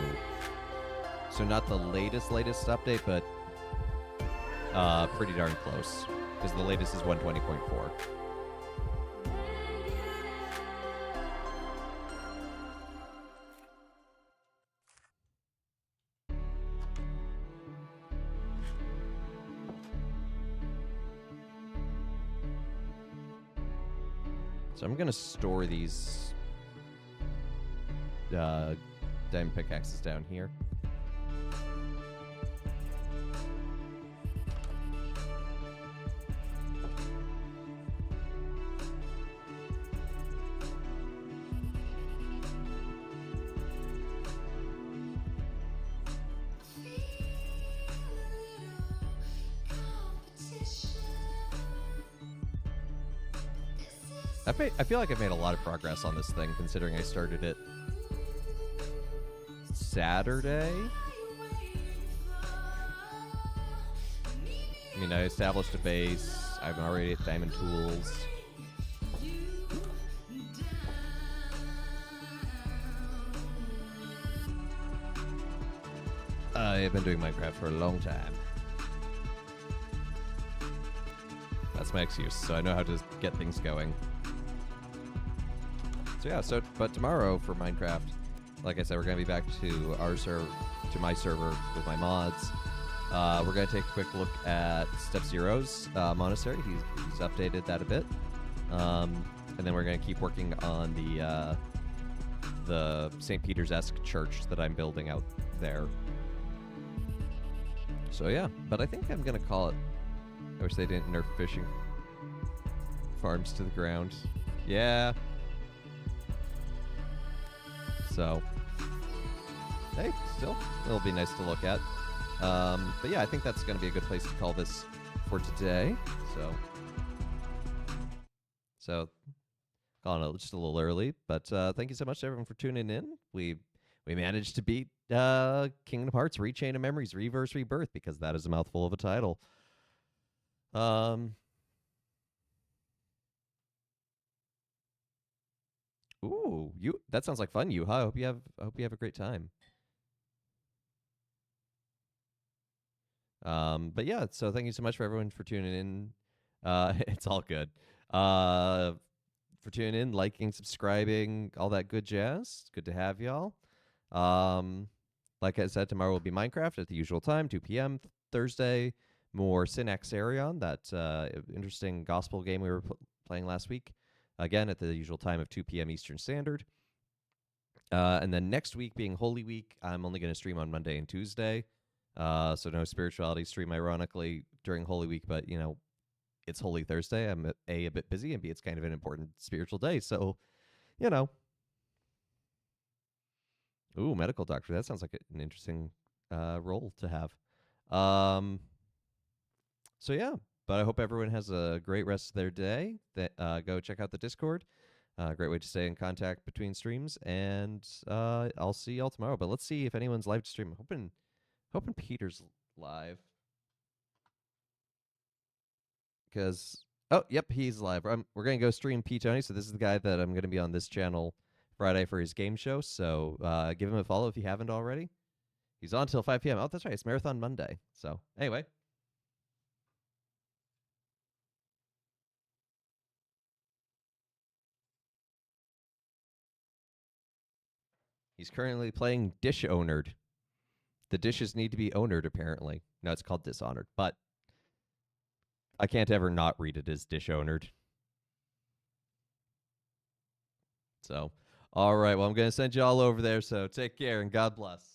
So not the latest update, but pretty darn close. Because the latest is 120.4. So I'm going to store these diamond pickaxes down here. I feel like I've made a lot of progress on this thing, considering I started it Saturday. I mean, I established a base. I'm already at diamond tools. I've been doing Minecraft for a long time. That's my excuse, so I know how to get things going. So yeah, but tomorrow for Minecraft, like I said, we're gonna be back to my server with my mods. We're gonna take a quick look at Step Zero's monastery. He's updated that a bit, and then we're gonna keep working on the St. Peter's-esque church that I'm building out there. So yeah, but I think I'm gonna call it. I wish they didn't nerf fishing farms to the ground. Yeah. So, hey, still, it'll be nice to look at. But yeah, I think that's going to be a good place to call this for today. So calling it just a little early, but thank you so much to everyone for tuning in. We managed to beat Kingdom Hearts Rechain of Memories Reverse Rebirth, because that is a mouthful of a title. Ooh, that sounds like fun, Yuha. I hope you have a great time. But yeah, so thank you so much for everyone for tuning in. It's all good. For tuning in, liking, subscribing, all that good jazz. It's good to have y'all. Like I said, tomorrow will be Minecraft at the usual time, 2 p.m. Thursday, more Synax Arion, that interesting gospel game we were playing last week. Again, at the usual time of 2 p.m. Eastern Standard. And then next week being Holy Week, I'm only going to stream on Monday and Tuesday. So no spirituality stream, ironically, during Holy Week. But, you know, it's Holy Thursday. I'm a bit busy, and B, it's kind of an important spiritual day. So, you know. Ooh, medical doctor. That sounds like an interesting role to have. So, yeah. But I hope everyone has a great rest of their day. Go check out the Discord. Great way to stay in contact between streams. And I'll see y'all tomorrow. But let's see if anyone's live to stream. Hoping Peter's live. Because, oh, yep, he's live. We're going to go stream P. Tony. So this is the guy that I'm going to be on this channel Friday for his game show. So give him a follow if you haven't already. He's on till 5 p.m. Oh, that's right. It's Marathon Monday. So anyway. He's currently playing Dishonored. The dishes need to be ownered, apparently. No, it's called Dishonored, but I can't ever not read it as Dishonored. So, all right. Well, I'm going to send you all over there, so take care and God bless.